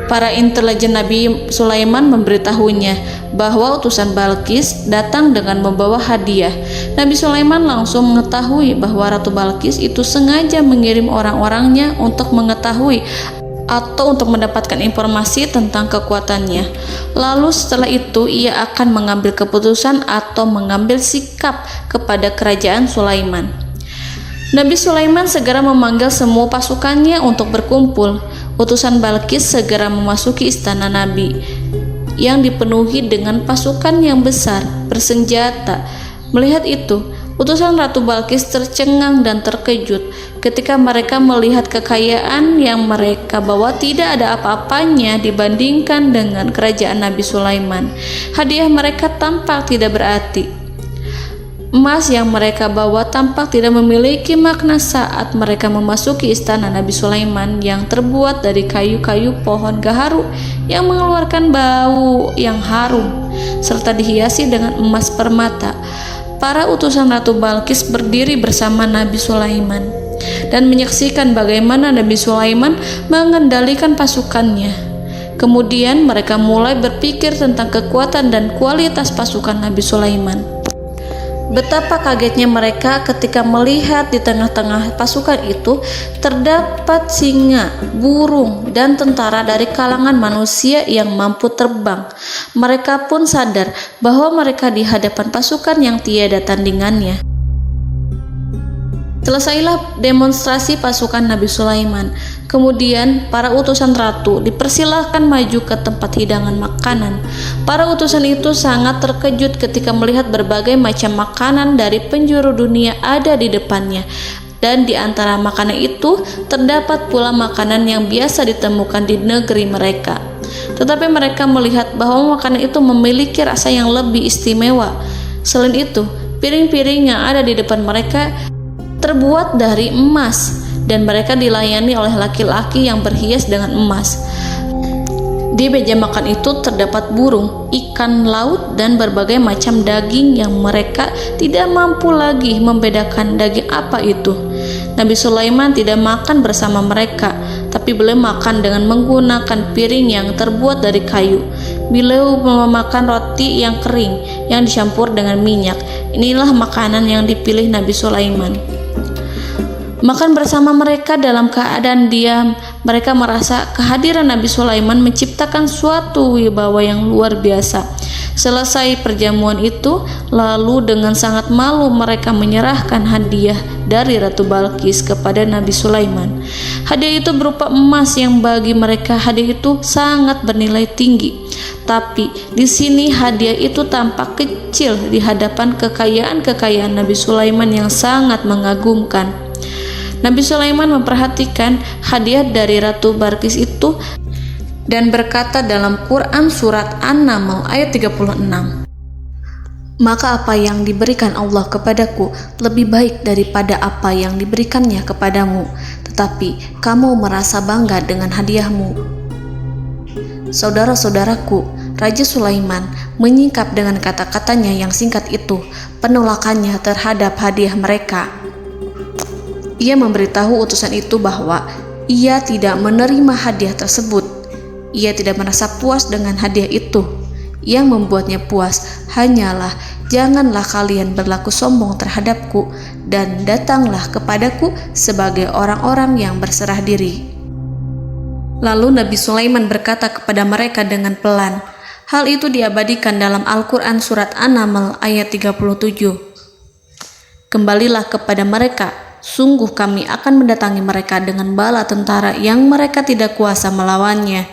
Para intelijen Nabi Sulaiman memberitahunya bahwa utusan Balqis datang dengan membawa hadiah. Nabi Sulaiman langsung mengetahui bahwa Ratu Balqis itu sengaja mengirim orang-orangnya untuk mengetahui atau untuk mendapatkan informasi tentang kekuatannya. Lalu setelah itu ia akan mengambil keputusan atau mengambil sikap kepada kerajaan Sulaiman. Nabi Sulaiman segera memanggil semua pasukannya untuk berkumpul. Utusan Balqis segera memasuki istana Nabi yang dipenuhi dengan pasukan yang besar bersenjata. Melihat itu, utusan Ratu Balqis tercengang dan terkejut ketika mereka melihat kekayaan yang mereka bawa tidak ada apa-apanya dibandingkan dengan kerajaan Nabi Sulaiman. Hadiah mereka tampak tidak berarti. Emas yang mereka bawa tampak tidak memiliki makna saat mereka memasuki istana Nabi Sulaiman yang terbuat dari kayu-kayu pohon gaharu yang mengeluarkan bau yang harum serta dihiasi dengan emas permata. Para utusan Ratu Balqis berdiri bersama Nabi Sulaiman dan menyaksikan bagaimana Nabi Sulaiman mengendalikan pasukannya. Kemudian mereka mulai berpikir tentang kekuatan dan kualitas pasukan Nabi Sulaiman. Betapa kagetnya mereka ketika melihat di tengah-tengah pasukan itu terdapat singa, burung, dan tentara dari kalangan manusia yang mampu terbang. Mereka pun sadar bahwa mereka di hadapan pasukan yang tiada tandingannya. Selesailah demonstrasi pasukan Nabi Sulaiman. Kemudian para utusan ratu dipersilahkan maju ke tempat hidangan makanan. Para utusan itu sangat terkejut ketika melihat berbagai macam makanan dari penjuru dunia ada di depannya. Dan di antara makanan itu terdapat pula makanan yang biasa ditemukan di negeri mereka. Tetapi mereka melihat bahwa makanan itu memiliki rasa yang lebih istimewa. Selain itu, piring-piring yang ada di depan mereka terbuat dari emas dan mereka dilayani oleh laki-laki yang berhias dengan emas. Di meja makan itu terdapat burung, ikan laut, dan berbagai macam daging yang mereka tidak mampu lagi membedakan daging apa itu. Nabi Sulaiman tidak makan bersama mereka, tapi beliau makan dengan menggunakan piring yang terbuat dari kayu. Beliau memakan roti yang kering yang dicampur dengan minyak. Inilah makanan yang dipilih Nabi Sulaiman. Makan bersama mereka dalam keadaan diam, mereka merasa kehadiran Nabi Sulaiman menciptakan suatu wibawa yang luar biasa. Selesai perjamuan itu, lalu dengan sangat malu mereka menyerahkan hadiah dari Ratu Balqis kepada Nabi Sulaiman. Hadiah itu berupa emas yang bagi mereka hadiah itu sangat bernilai tinggi. Tapi di sini hadiah itu tampak kecil di hadapan kekayaan-kekayaan Nabi Sulaiman yang sangat mengagumkan. Nabi Sulaiman memperhatikan hadiah dari Ratu Balqis itu dan berkata dalam Quran surat An-Naml ayat 36, "Maka apa yang diberikan Allah kepadaku lebih baik daripada apa yang diberikannya kepadamu, tetapi kamu merasa bangga dengan hadiahmu." Saudara-saudaraku, Raja Sulaiman menyingkap dengan kata-katanya yang singkat itu penolakannya terhadap hadiah mereka. Ia memberitahu utusan itu bahwa ia tidak menerima hadiah tersebut. Ia tidak merasa puas dengan hadiah itu. Yang membuatnya puas hanyalah, "Janganlah kalian berlaku sombong terhadapku dan datanglah kepadaku sebagai orang-orang yang berserah diri." Lalu Nabi Sulaiman berkata kepada mereka dengan pelan. Hal itu diabadikan dalam Al-Quran surat An-Naml ayat 37. "Kembalilah kepada mereka. Sungguh kami akan mendatangi mereka dengan bala tentara yang mereka tidak kuasa melawannya.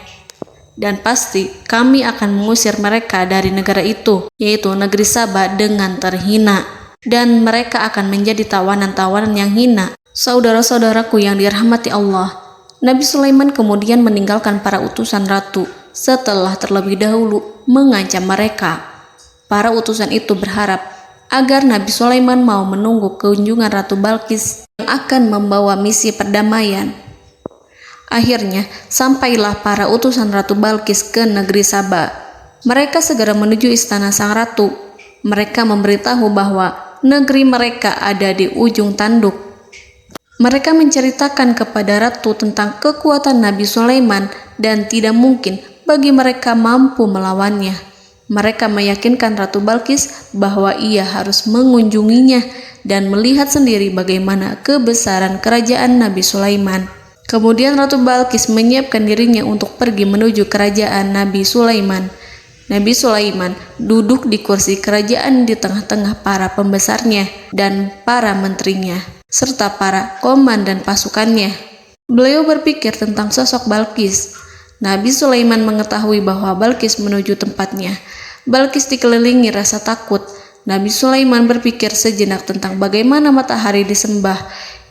Dan pasti kami akan mengusir mereka dari negara itu, yaitu negeri Saba, dengan terhina. Dan mereka akan menjadi tawanan-tawanan yang hina." Saudara-saudaraku yang dirahmati Allah, Nabi Sulaiman kemudian meninggalkan para utusan ratu setelah terlebih dahulu mengancam mereka. Para utusan itu berharap agar Nabi Sulaiman mau menunggu kunjungan Ratu Balqis yang akan membawa misi perdamaian. Akhirnya, sampailah para utusan Ratu Balqis ke negeri Saba. Mereka segera menuju istana sang ratu. Mereka memberitahu bahwa negeri mereka ada di ujung tanduk. Mereka menceritakan kepada ratu tentang kekuatan Nabi Sulaiman dan tidak mungkin bagi mereka mampu melawannya. Mereka meyakinkan Ratu Balqis bahwa ia harus mengunjunginya dan melihat sendiri bagaimana kebesaran kerajaan Nabi Sulaiman. Kemudian Ratu Balqis menyiapkan dirinya untuk pergi menuju kerajaan Nabi Sulaiman. Nabi Sulaiman duduk di kursi kerajaan di tengah-tengah para pembesarnya dan para menterinya, serta para komandan pasukannya. Beliau berpikir tentang sosok Balqis. Nabi Sulaiman mengetahui bahwa Balqis menuju tempatnya. Balqis dikelilingi rasa takut. Nabi Sulaiman berpikir sejenak tentang bagaimana matahari disembah.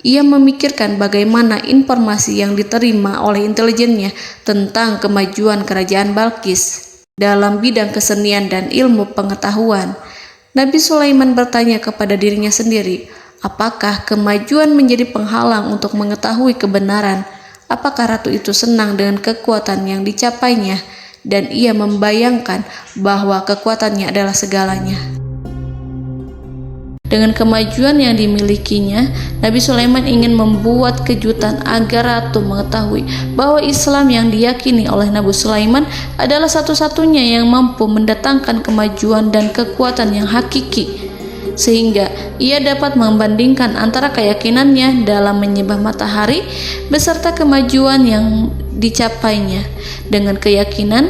Ia memikirkan bagaimana informasi yang diterima oleh intelijennya tentang kemajuan kerajaan Balqis dalam bidang kesenian dan ilmu pengetahuan. Nabi Sulaiman bertanya kepada dirinya sendiri, apakah kemajuan menjadi penghalang untuk mengetahui kebenaran? Apakah ratu itu senang dengan kekuatan yang dicapainya? Dan ia membayangkan bahwa kekuatannya adalah segalanya. Dengan kemajuan yang dimilikinya, Nabi Sulaiman ingin membuat kejutan agar ratu mengetahui bahwa Islam yang diyakini oleh Nabi Sulaiman adalah satu-satunya yang mampu mendatangkan kemajuan dan kekuatan yang hakiki, sehingga ia dapat membandingkan antara keyakinannya dalam menyembah matahari beserta kemajuan yang dicapainya dengan keyakinan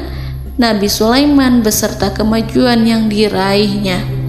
Nabi Sulaiman beserta kemajuan yang diraihnya.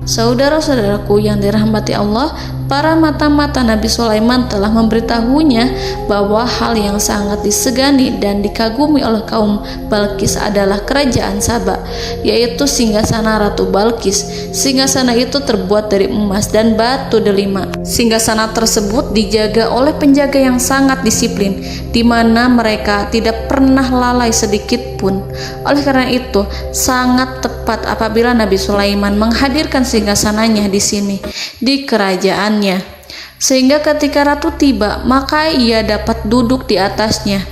Saudara-saudaraku yang dirahmati Allah, para mata-mata Nabi Sulaiman telah memberitahunya bahwa hal yang sangat disegani dan dikagumi oleh kaum Balqis adalah kerajaan Saba, yaitu singgasana Ratu Balqis. Singgasana itu terbuat dari emas dan batu delima. Singgasana tersebut dijaga oleh penjaga yang sangat disiplin, di mana mereka tidak pernah lalai sedikit pun. Oleh karena itu, sangat tepat apabila Nabi Sulaiman menghadirkan singgasananya di sini, di kerajaannya. sehingga ketika ratu tiba, maka ia dapat duduk di atasnya.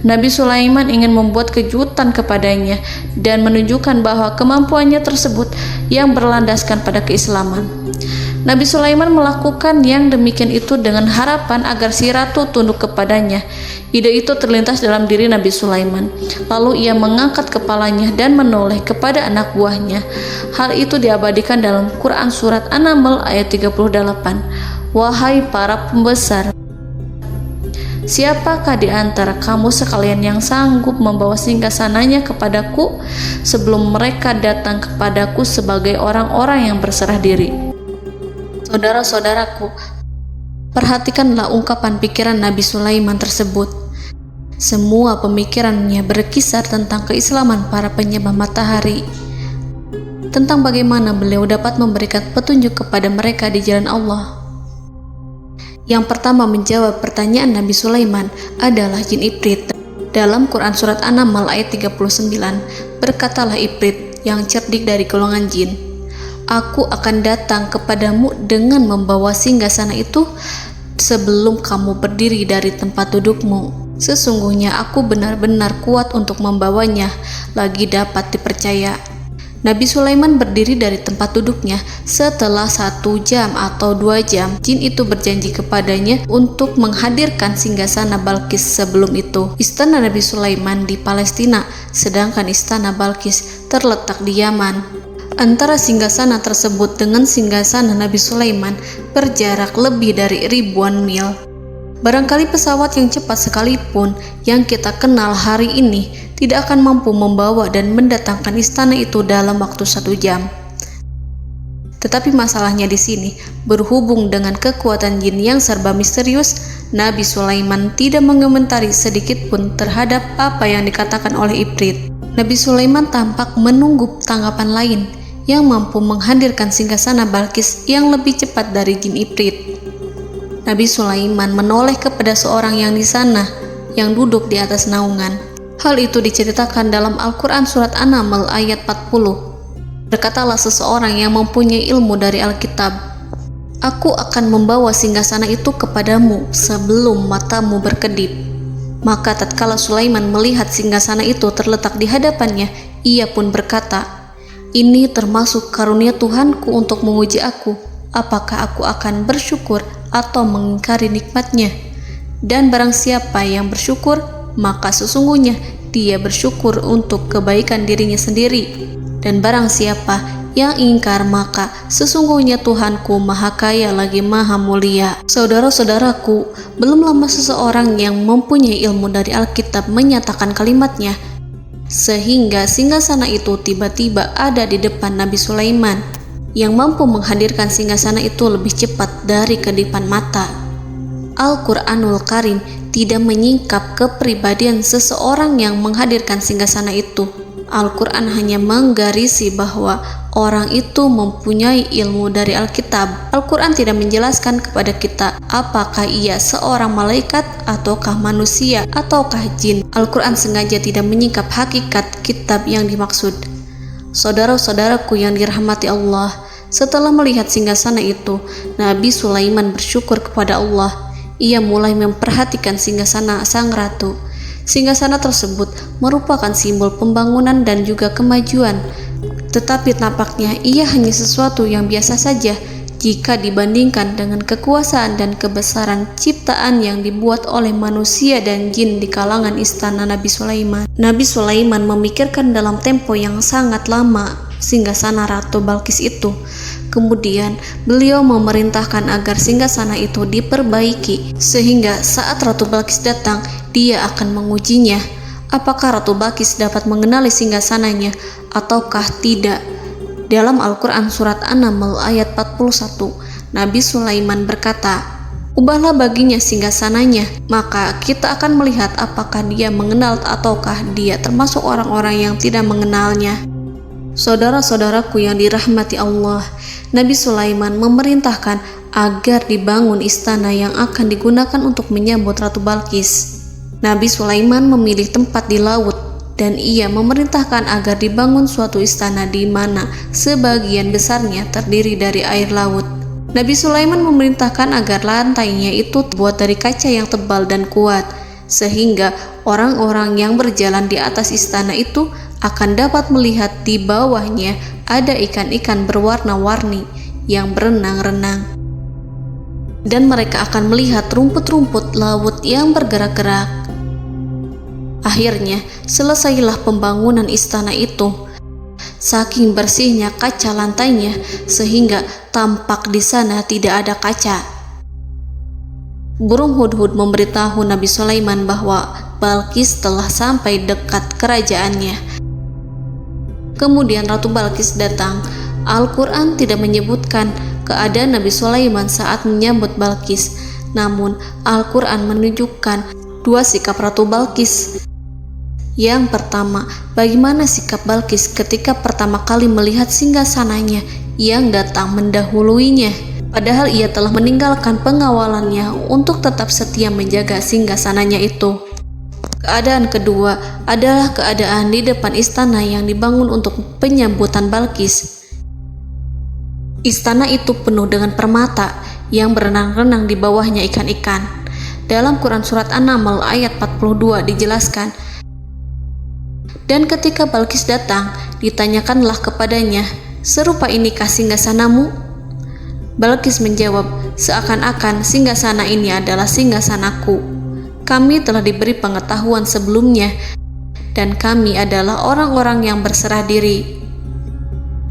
Nabi Sulaiman ingin membuat kejutan kepadanya dan menunjukkan bahwa kemampuannya tersebut yang berlandaskan pada keislaman. Nabi Sulaiman melakukan yang demikian itu dengan harapan agar si ratu tunduk kepadanya. Ide itu terlintas dalam diri Nabi Sulaiman. Lalu ia mengangkat kepalanya dan menoleh kepada anak buahnya. Hal itu diabadikan dalam Quran Surat An-Naml ayat 38. Wahai para pembesar, siapakah di antara kamu sekalian yang sanggup membawa singgasananya kepadaku sebelum mereka datang kepadaku sebagai orang-orang yang berserah diri? Saudara-saudaraku, perhatikanlah ungkapan pikiran Nabi Sulaiman tersebut. Semua pemikirannya berkisar tentang keislaman para penyembah matahari, tentang bagaimana beliau dapat memberikan petunjuk kepada mereka di jalan Allah. Yang pertama menjawab pertanyaan Nabi Sulaiman adalah jin Ifrit. Dalam Quran Surat An-Naml ayat 39, berkatalah Ifrit yang cerdik dari golongan jin, "Aku akan datang kepadamu dengan membawa singgasana itu sebelum kamu berdiri dari tempat dudukmu. Sesungguhnya aku benar-benar kuat untuk membawanya, lagi dapat dipercaya." Nabi Sulaiman berdiri dari tempat duduknya. Setelah 1 jam atau 2 jam, jin itu berjanji kepadanya untuk menghadirkan singgasana Balkis. Sebelum itu, istana Nabi Sulaiman di Palestina, sedangkan istana Balkis terletak di Yaman. Antara singgasana tersebut dengan singgasana Nabi Sulaiman berjarak lebih dari ribuan mil. Barangkali pesawat yang cepat sekalipun yang kita kenal hari ini tidak akan mampu membawa dan mendatangkan istana itu dalam waktu 1 jam. Tetapi masalahnya di sini, berhubung dengan kekuatan jin yang serba misterius, Nabi Sulaiman tidak mengomentari sedikit pun terhadap apa yang dikatakan oleh Ifrit. Nabi Sulaiman tampak menunggu tanggapan lain yang mampu menghadirkan singgasana Balkis yang lebih cepat dari jin Ifrit. Nabi Sulaiman menoleh kepada seorang yang di sana, yang duduk di atas naungan. Hal itu diceritakan dalam Al-Quran Surat An-Naml ayat 40. Berkatalah seseorang yang mempunyai ilmu dari Alkitab, "Aku akan membawa singgasana itu kepadamu sebelum matamu berkedip." Maka tatkala Sulaiman melihat singgasana itu terletak di hadapannya, ia pun berkata, "Ini termasuk karunia Tuhanku untuk menguji aku, apakah aku akan bersyukur atau mengingkari nikmatnya. Dan barang siapa yang bersyukur, maka sesungguhnya dia bersyukur untuk kebaikan dirinya sendiri. Dan barang siapa yang ingkar, maka sesungguhnya Tuhanku maha kaya lagi maha mulia." Saudara-saudaraku, belum lama seseorang yang mempunyai ilmu dari Alkitab menyatakan kalimatnya, sehingga singgasana itu tiba-tiba ada di depan Nabi Sulaiman, yang mampu menghadirkan singgasana itu lebih cepat dari kedipan mata. Al-Quranul Karim tidak menyingkap kepribadian seseorang yang menghadirkan singgasana itu. Al-Quran hanya menggarisi bahwa orang itu mempunyai ilmu dari Alkitab. Al-Quran tidak menjelaskan kepada kita apakah ia seorang malaikat ataukah manusia ataukah jin. Al-Quran sengaja tidak menyingkap hakikat kitab yang dimaksud. Saudara-saudaraku yang dirahmati Allah, setelah melihat singgasana itu, Nabi Sulaiman bersyukur kepada Allah. Ia mulai memperhatikan singgasana sang ratu. Singgasana tersebut merupakan simbol pembangunan dan juga kemajuan, tetapi nampaknya ia hanya sesuatu yang biasa saja jika dibandingkan dengan kekuasaan dan kebesaran ciptaan yang dibuat oleh manusia dan jin di kalangan istana Nabi Sulaiman. Nabi Sulaiman memikirkan dalam tempo yang sangat lama singgasana Ratu Balkis itu. Kemudian beliau memerintahkan agar singgasana itu diperbaiki, sehingga saat Ratu Balkis datang, dia akan mengujinya. Apakah Ratu Balkis dapat mengenali singgasananya ataukah tidak? Dalam Al-Quran Surat An-Naml ayat 41, Nabi Sulaiman berkata, "Ubahlah baginya singgasananya, maka kita akan melihat apakah dia mengenal ataukah dia termasuk orang-orang yang tidak mengenalnya." Saudara-saudaraku yang dirahmati Allah, Nabi Sulaiman memerintahkan agar dibangun istana yang akan digunakan untuk menyambut Ratu Balkis. Nabi Sulaiman memilih tempat di laut, dan ia memerintahkan agar dibangun suatu istana di mana sebagian besarnya terdiri dari air laut. Nabi Sulaiman memerintahkan agar lantainya itu terbuat dari kaca yang tebal dan kuat, sehingga orang-orang yang berjalan di atas istana itu akan dapat melihat di bawahnya ada ikan-ikan berwarna-warni yang berenang-renang. Dan mereka akan melihat rumput-rumput laut yang bergerak-gerak. Akhirnya, selesailah pembangunan istana itu. Saking bersihnya kaca lantainya, sehingga tampak di sana tidak ada kaca. Burung hudhud memberitahu Nabi Sulaiman bahwa Balkis telah sampai dekat kerajaannya. Kemudian Ratu Balkis datang. Al-Quran tidak menyebutkan keadaan Nabi Sulaiman saat menyambut Balkis, namun Al-Quran menunjukkan dua sikap Ratu Balkis. Yang pertama, bagaimana sikap Balkis ketika pertama kali melihat singgasananya yang datang mendahuluinya, padahal ia telah meninggalkan pengawalannya untuk tetap setia menjaga singgasananya itu. Keadaan kedua adalah keadaan di depan istana yang dibangun untuk penyambutan Balkis. Istana itu penuh dengan permata yang berenang-renang di bawahnya ikan-ikan. Dalam Quran Surat An-Naml ayat 42 dijelaskan, dan ketika Balkis datang, ditanyakanlah kepadanya, serupa inikah singgasanamu? Balkis menjawab, seakan-akan singgasana ini adalah singgasanaku. Kami telah diberi pengetahuan sebelumnya, dan kami adalah orang-orang yang berserah diri.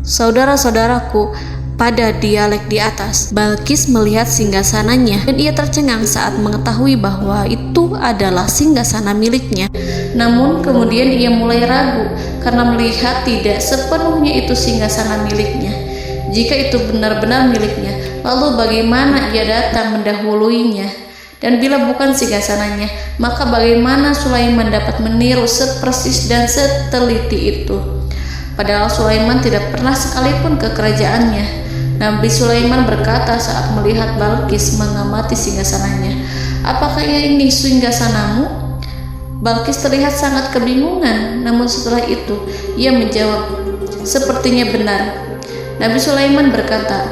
Saudara-saudaraku, pada dialek di atas, Balkis melihat singgasananya dan ia tercengang saat mengetahui bahwa itu adalah singgasana miliknya. Namun kemudian ia mulai ragu karena melihat tidak sepenuhnya itu singgasana miliknya. Jika itu benar-benar miliknya, lalu bagaimana ia datang mendahuluinya? Dan bila bukan singgasananya, maka bagaimana Sulaiman dapat meniru sepersis dan seteliti itu? Padahal Sulaiman tidak pernah sekalipun ke kerajaannya. Nabi Sulaiman berkata saat melihat Balkis mengamati singgasananya, apakah ini singgasanamu? Balkis terlihat sangat kebingungan, namun setelah itu ia menjawab, sepertinya benar. Nabi Sulaiman berkata,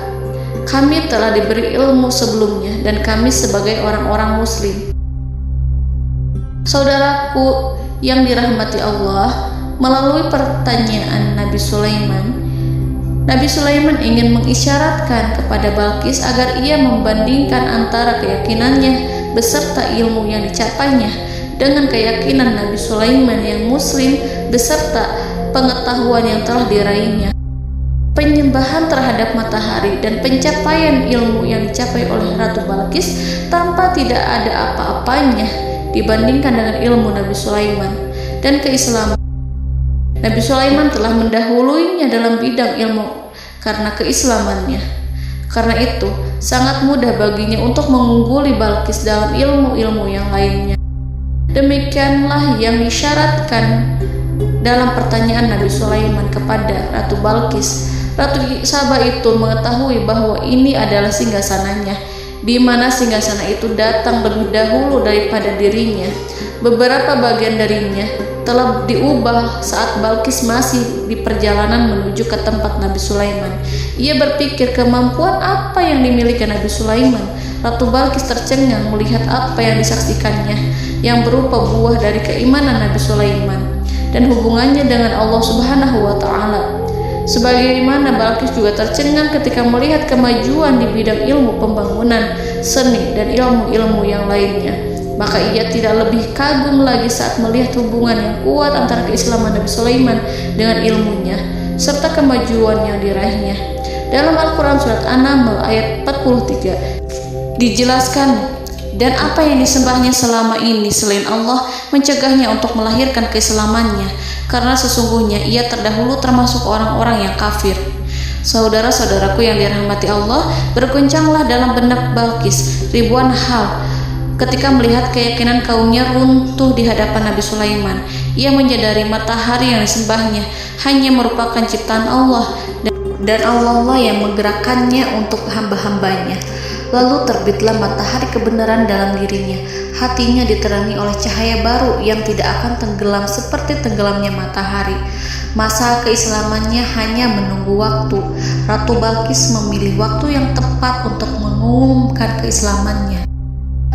kami telah diberi ilmu sebelumnya dan kami sebagai orang-orang muslim. Saudaraku yang dirahmati Allah, melalui pertanyaan Nabi Sulaiman ingin mengisyaratkan kepada Balkis agar ia membandingkan antara keyakinannya beserta ilmu yang dicapainya dengan keyakinan Nabi Sulaiman yang muslim beserta pengetahuan yang telah diraihnya. Penyembahan terhadap matahari dan pencapaian ilmu yang dicapai oleh Ratu Balkis tanpa tidak ada apa-apanya dibandingkan dengan ilmu Nabi Sulaiman dan keislaman. Nabi Sulaiman telah mendahuluinya dalam bidang ilmu karena keislamannya. Karena itu, sangat mudah baginya untuk mengungguli Balkis dalam ilmu-ilmu yang lainnya. Demikianlah yang disyaratkan dalam pertanyaan Nabi Sulaiman kepada Ratu Balkis. Ratu Saba itu mengetahui bahwa ini adalah singgasananya, di mana singgasana itu datang lebih dahulu daripada dirinya. Beberapa bagian darinya telah diubah saat Balkis masih di perjalanan menuju ke tempat Nabi Sulaiman. Ia berpikir kemampuan apa yang dimiliki Nabi Sulaiman. Ratu Balkis tercengang melihat apa yang disaksikannya, yang berupa buah dari keimanan Nabi Sulaiman dan hubungannya dengan Allah Subhanahu wa Ta'ala. Sebagaimana Balkis juga tercengang ketika melihat kemajuan di bidang ilmu pembangunan, seni, dan ilmu-ilmu yang lainnya. Maka ia tidak lebih kagum lagi saat melihat hubungan yang kuat antara keislaman Nabi Sulaiman dengan ilmunya, serta kemajuan yang diraihnya. Dalam Al-Quran Surat An-Naml ayat 43 dijelaskan, dan apa yang disembahnya selama ini selain Allah mencegahnya untuk melahirkan keislamannya, karena sesungguhnya ia terdahulu termasuk orang-orang yang kafir. Saudara-saudaraku yang dirahmati Allah, berguncanglah dalam benak Balkis ribuan hal ketika melihat keyakinan kaumnya runtuh di hadapan Nabi Sulaiman. Ia menyadari matahari yang disembahnya hanya merupakan ciptaan Allah, dan Allah lah yang menggerakkannya untuk hamba-hambanya. Lalu terbitlah matahari kebenaran dalam dirinya. Hatinya diterangi oleh cahaya baru yang tidak akan tenggelam seperti tenggelamnya matahari. Masa keislamannya hanya menunggu waktu. Ratu Balqis memilih waktu yang tepat untuk mengumumkan keislamannya.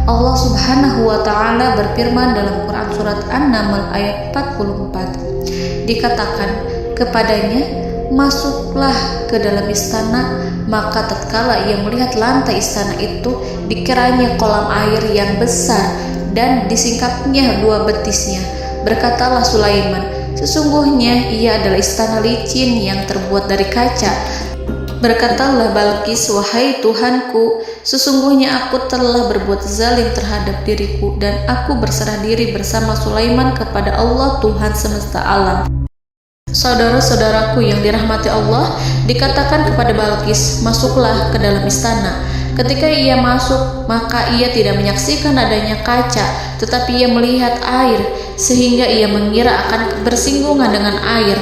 Allah Subhanahu wa Ta'ala berfirman dalam Quran Surat An-Naml ayat 44. Dikatakan kepadanya, masuklah ke dalam istana. Maka tatkala ia melihat lantai istana itu, dikiranya kolam air yang besar dan disingkapnya 2 betisnya. Berkatalah Sulaiman, sesungguhnya ia adalah istana licin yang terbuat dari kaca. Berkatalah Balqis, wahai Tuhanku, sesungguhnya aku telah berbuat zalim terhadap diriku dan aku berserah diri bersama Sulaiman kepada Allah Tuhan semesta alam. Saudara-saudaraku yang dirahmati Allah, dikatakan kepada Balqis, masuklah ke dalam istana. Ketika ia masuk, maka ia tidak menyaksikan adanya kaca, tetapi ia melihat air, sehingga ia mengira akan bersinggungan dengan air.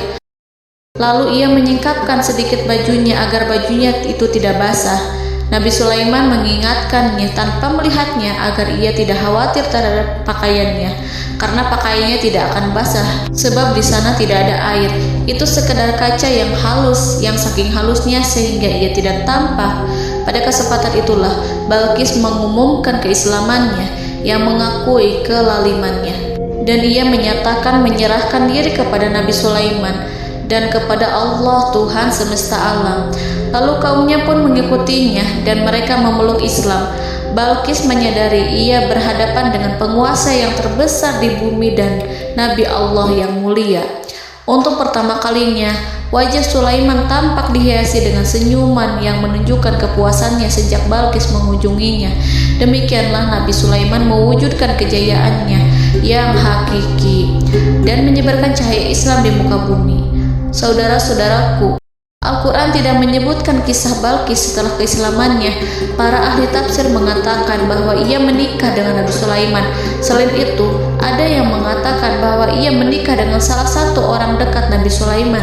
Lalu ia menyingkapkan sedikit bajunya agar bajunya itu tidak basah. Nabi Sulaiman mengingatkannya tanpa melihatnya agar ia tidak khawatir terhadap pakaiannya, karena pakaiannya tidak akan basah, sebab di sana tidak ada air. Itu sekedar kaca yang halus, yang saking halusnya sehingga ia tidak tampak. Pada kesempatan itulah Balqis mengumumkan keislamannya yang mengakui kelalimannya, dan ia menyatakan menyerahkan diri kepada Nabi Sulaiman dan kepada Allah Tuhan semesta alam. Lalu kaumnya pun mengikutinya dan mereka memeluk Islam. Balqis menyadari ia berhadapan dengan penguasa yang terbesar di bumi dan Nabi Allah yang mulia. Untuk pertama kalinya, wajah Sulaiman tampak dihiasi dengan senyuman yang menunjukkan kepuasannya sejak Balqis mengunjunginya. Demikianlah Nabi Sulaiman mewujudkan kejayaannya yang hakiki dan menyebarkan cahaya Islam di muka bumi. Saudara-saudaraku, Al-Quran tidak menyebutkan kisah Balqis setelah keislamannya. Para ahli tafsir mengatakan bahwa ia menikah dengan Nabi Sulaiman. Selain itu, ada yang mengatakan bahwa ia menikah dengan salah satu orang dekat Nabi Sulaiman.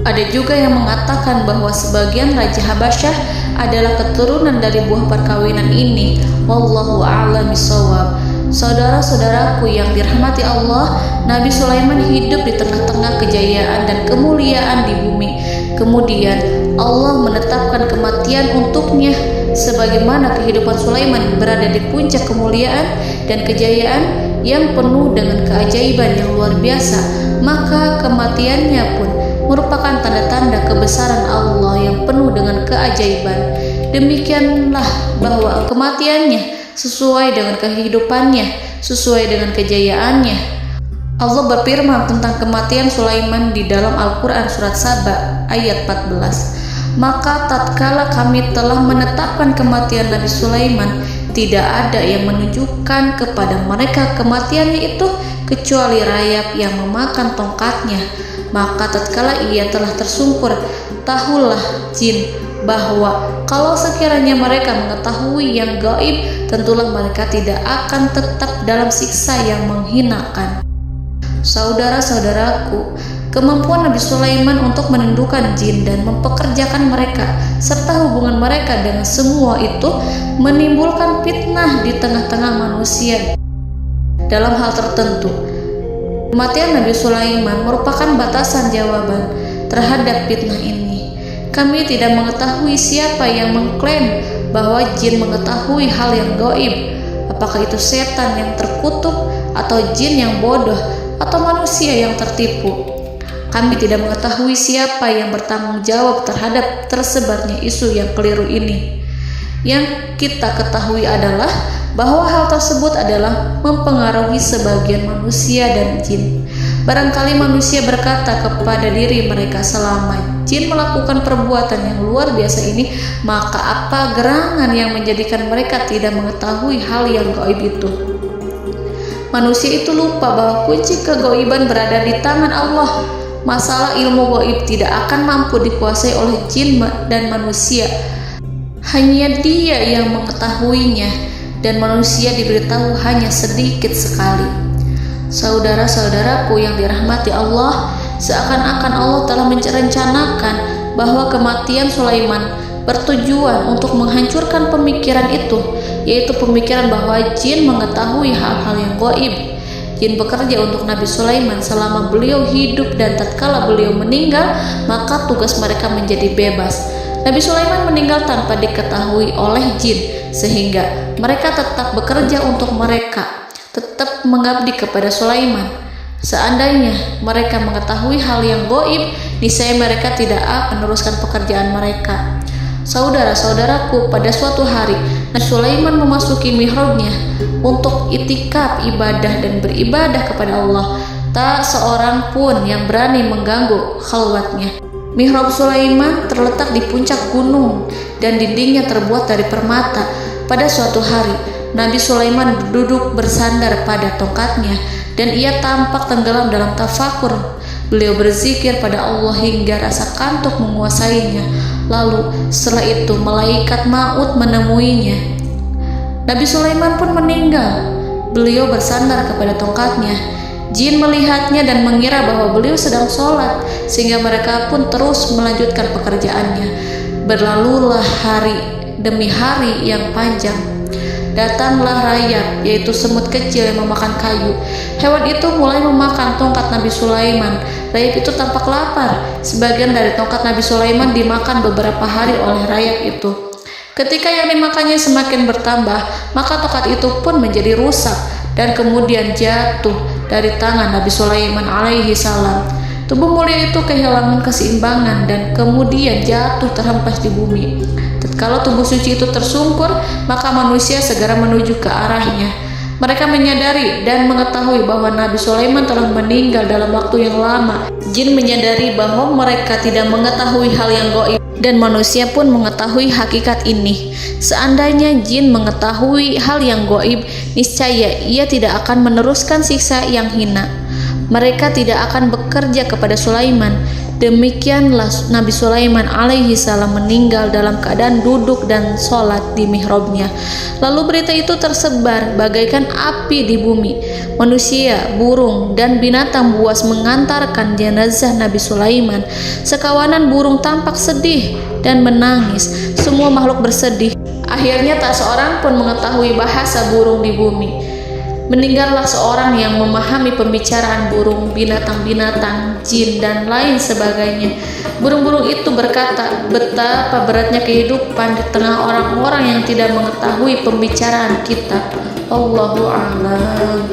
Ada juga yang mengatakan bahwa sebagian Raja Habasyah adalah keturunan dari buah perkawinan ini. Wallahu a'lam bishawab. Saudara-saudaraku yang dirahmati Allah, Nabi Sulaiman hidup di tengah-tengah kejayaan dan kemuliaan di bumi. Kemudian Allah menetapkan kematian untuknya, sebagaimana kehidupan Sulaiman berada di puncak kemuliaan dan kejayaan yang penuh dengan keajaiban yang luar biasa, maka kematiannya pun merupakan tanda-tanda kebesaran Allah yang penuh dengan keajaiban. Demikianlah bahwa kematiannya sesuai dengan kehidupannya, sesuai dengan kejayaannya. Allah berfirman tentang kematian Sulaiman di dalam Al-Quran Surat Saba ayat 14. Maka tatkala kami telah menetapkan kematian Nabi Sulaiman, tidak ada yang menunjukkan kepada mereka kematiannya itu kecuali rayap yang memakan tongkatnya. Maka tatkala ia telah tersungkur, tahulah jin bahwa kalau sekiranya mereka mengetahui yang gaib, tentulah mereka tidak akan tetap dalam siksa yang menghinakan. Saudara-saudaraku, kemampuan Nabi Sulaiman untuk menundukkan jin dan mempekerjakan mereka serta hubungan mereka dengan semua itu menimbulkan fitnah di tengah-tengah manusia. Dalam hal tertentu, kematian Nabi Sulaiman merupakan batasan jawaban terhadap fitnah ini. Kami tidak mengetahui siapa yang mengklaim bahwa jin mengetahui hal yang gaib, apakah itu setan yang terkutuk atau jin yang bodoh atau manusia yang tertipu. Kami tidak mengetahui siapa yang bertanggung jawab terhadap tersebarnya isu yang keliru ini. Yang kita ketahui adalah bahwa hal tersebut adalah mempengaruhi sebagian manusia dan jin. Barangkali manusia berkata kepada diri mereka, selama jin melakukan perbuatan yang luar biasa ini, maka apa gerangan yang menjadikan mereka tidak mengetahui hal yang gaib itu? Manusia itu lupa bahwa kunci kegaiban berada di tangan Allah. Masalah ilmu gaib tidak akan mampu dikuasai oleh jin dan manusia. Hanya Dia yang mengetahuinya, dan manusia diberitahu hanya sedikit sekali. Saudara-saudaraku yang dirahmati Allah, seakan-akan Allah telah merencanakan bahwa kematian Sulaiman bertujuan untuk menghancurkan pemikiran itu, yaitu pemikiran bahwa jin mengetahui hal-hal yang gaib. Jin bekerja untuk Nabi Sulaiman selama beliau hidup, dan tatkala beliau meninggal, maka tugas mereka menjadi bebas. Nabi Sulaiman meninggal tanpa diketahui oleh jin, sehingga mereka tetap bekerja untuk mereka, tetap mengabdi kepada Sulaiman. Seandainya mereka mengetahui hal yang gaib, niscaya mereka tidak akan meneruskan pekerjaan mereka. Saudara-saudaraku, pada suatu hari Nabi Sulaiman memasuki mihrabnya untuk itikaf ibadah dan beribadah kepada Allah. Tak seorang pun yang berani mengganggu khalwatnya. Mihrab Sulaiman terletak di puncak gunung dan dindingnya terbuat dari permata. Pada suatu hari Nabi Sulaiman duduk bersandar pada tongkatnya dan ia tampak tenggelam dalam tafakur. Beliau berzikir pada Allah hingga rasa kantuk menguasainya. Lalu setelah itu malaikat maut menemuinya. Nabi Sulaiman pun meninggal. Beliau bersandar kepada tongkatnya. Jin melihatnya dan mengira bahwa beliau sedang sholat, sehingga mereka pun terus melanjutkan pekerjaannya. Berlalulah hari demi hari yang panjang. Datanglah rayap, yaitu semut kecil yang memakan kayu. Hewan itu mulai memakan tongkat Nabi Sulaiman. Rayap itu tampak lapar. Sebagian dari tongkat Nabi Sulaiman dimakan beberapa hari oleh rayap itu. Ketika yang dimakannya semakin bertambah, maka tongkat itu pun menjadi rusak dan kemudian jatuh dari tangan Nabi Sulaiman alaihi salam. Tubuh mulia itu kehilangan keseimbangan dan kemudian jatuh terhempas di bumi. Tatkala tubuh suci itu tersungkur, maka manusia segera menuju ke arahnya. Mereka menyadari dan mengetahui bahwa Nabi Sulaiman telah meninggal dalam waktu yang lama. Jin menyadari bahwa mereka tidak mengetahui hal yang gaib, dan manusia pun mengetahui hakikat ini. Seandainya jin mengetahui hal yang gaib, niscaya ia tidak akan meneruskan siksa yang hina. Mereka tidak akan bekerja kepada Sulaiman. Demikianlah Nabi Sulaiman alaihi salam meninggal dalam keadaan duduk dan sholat di mihrabnya. Lalu berita itu tersebar bagaikan api di bumi. Manusia, burung, dan binatang buas mengantarkan jenazah Nabi Sulaiman. Sekawanan burung tampak sedih dan menangis. Semua makhluk bersedih. Akhirnya tak seorang pun mengetahui bahasa burung di bumi. Meninggallah seorang yang memahami pembicaraan burung, binatang-binatang, jin, dan lain sebagainya. Burung-burung itu berkata, betapa beratnya kehidupan di tengah orang-orang yang tidak mengetahui pembicaraan kita. Allahu a'lam.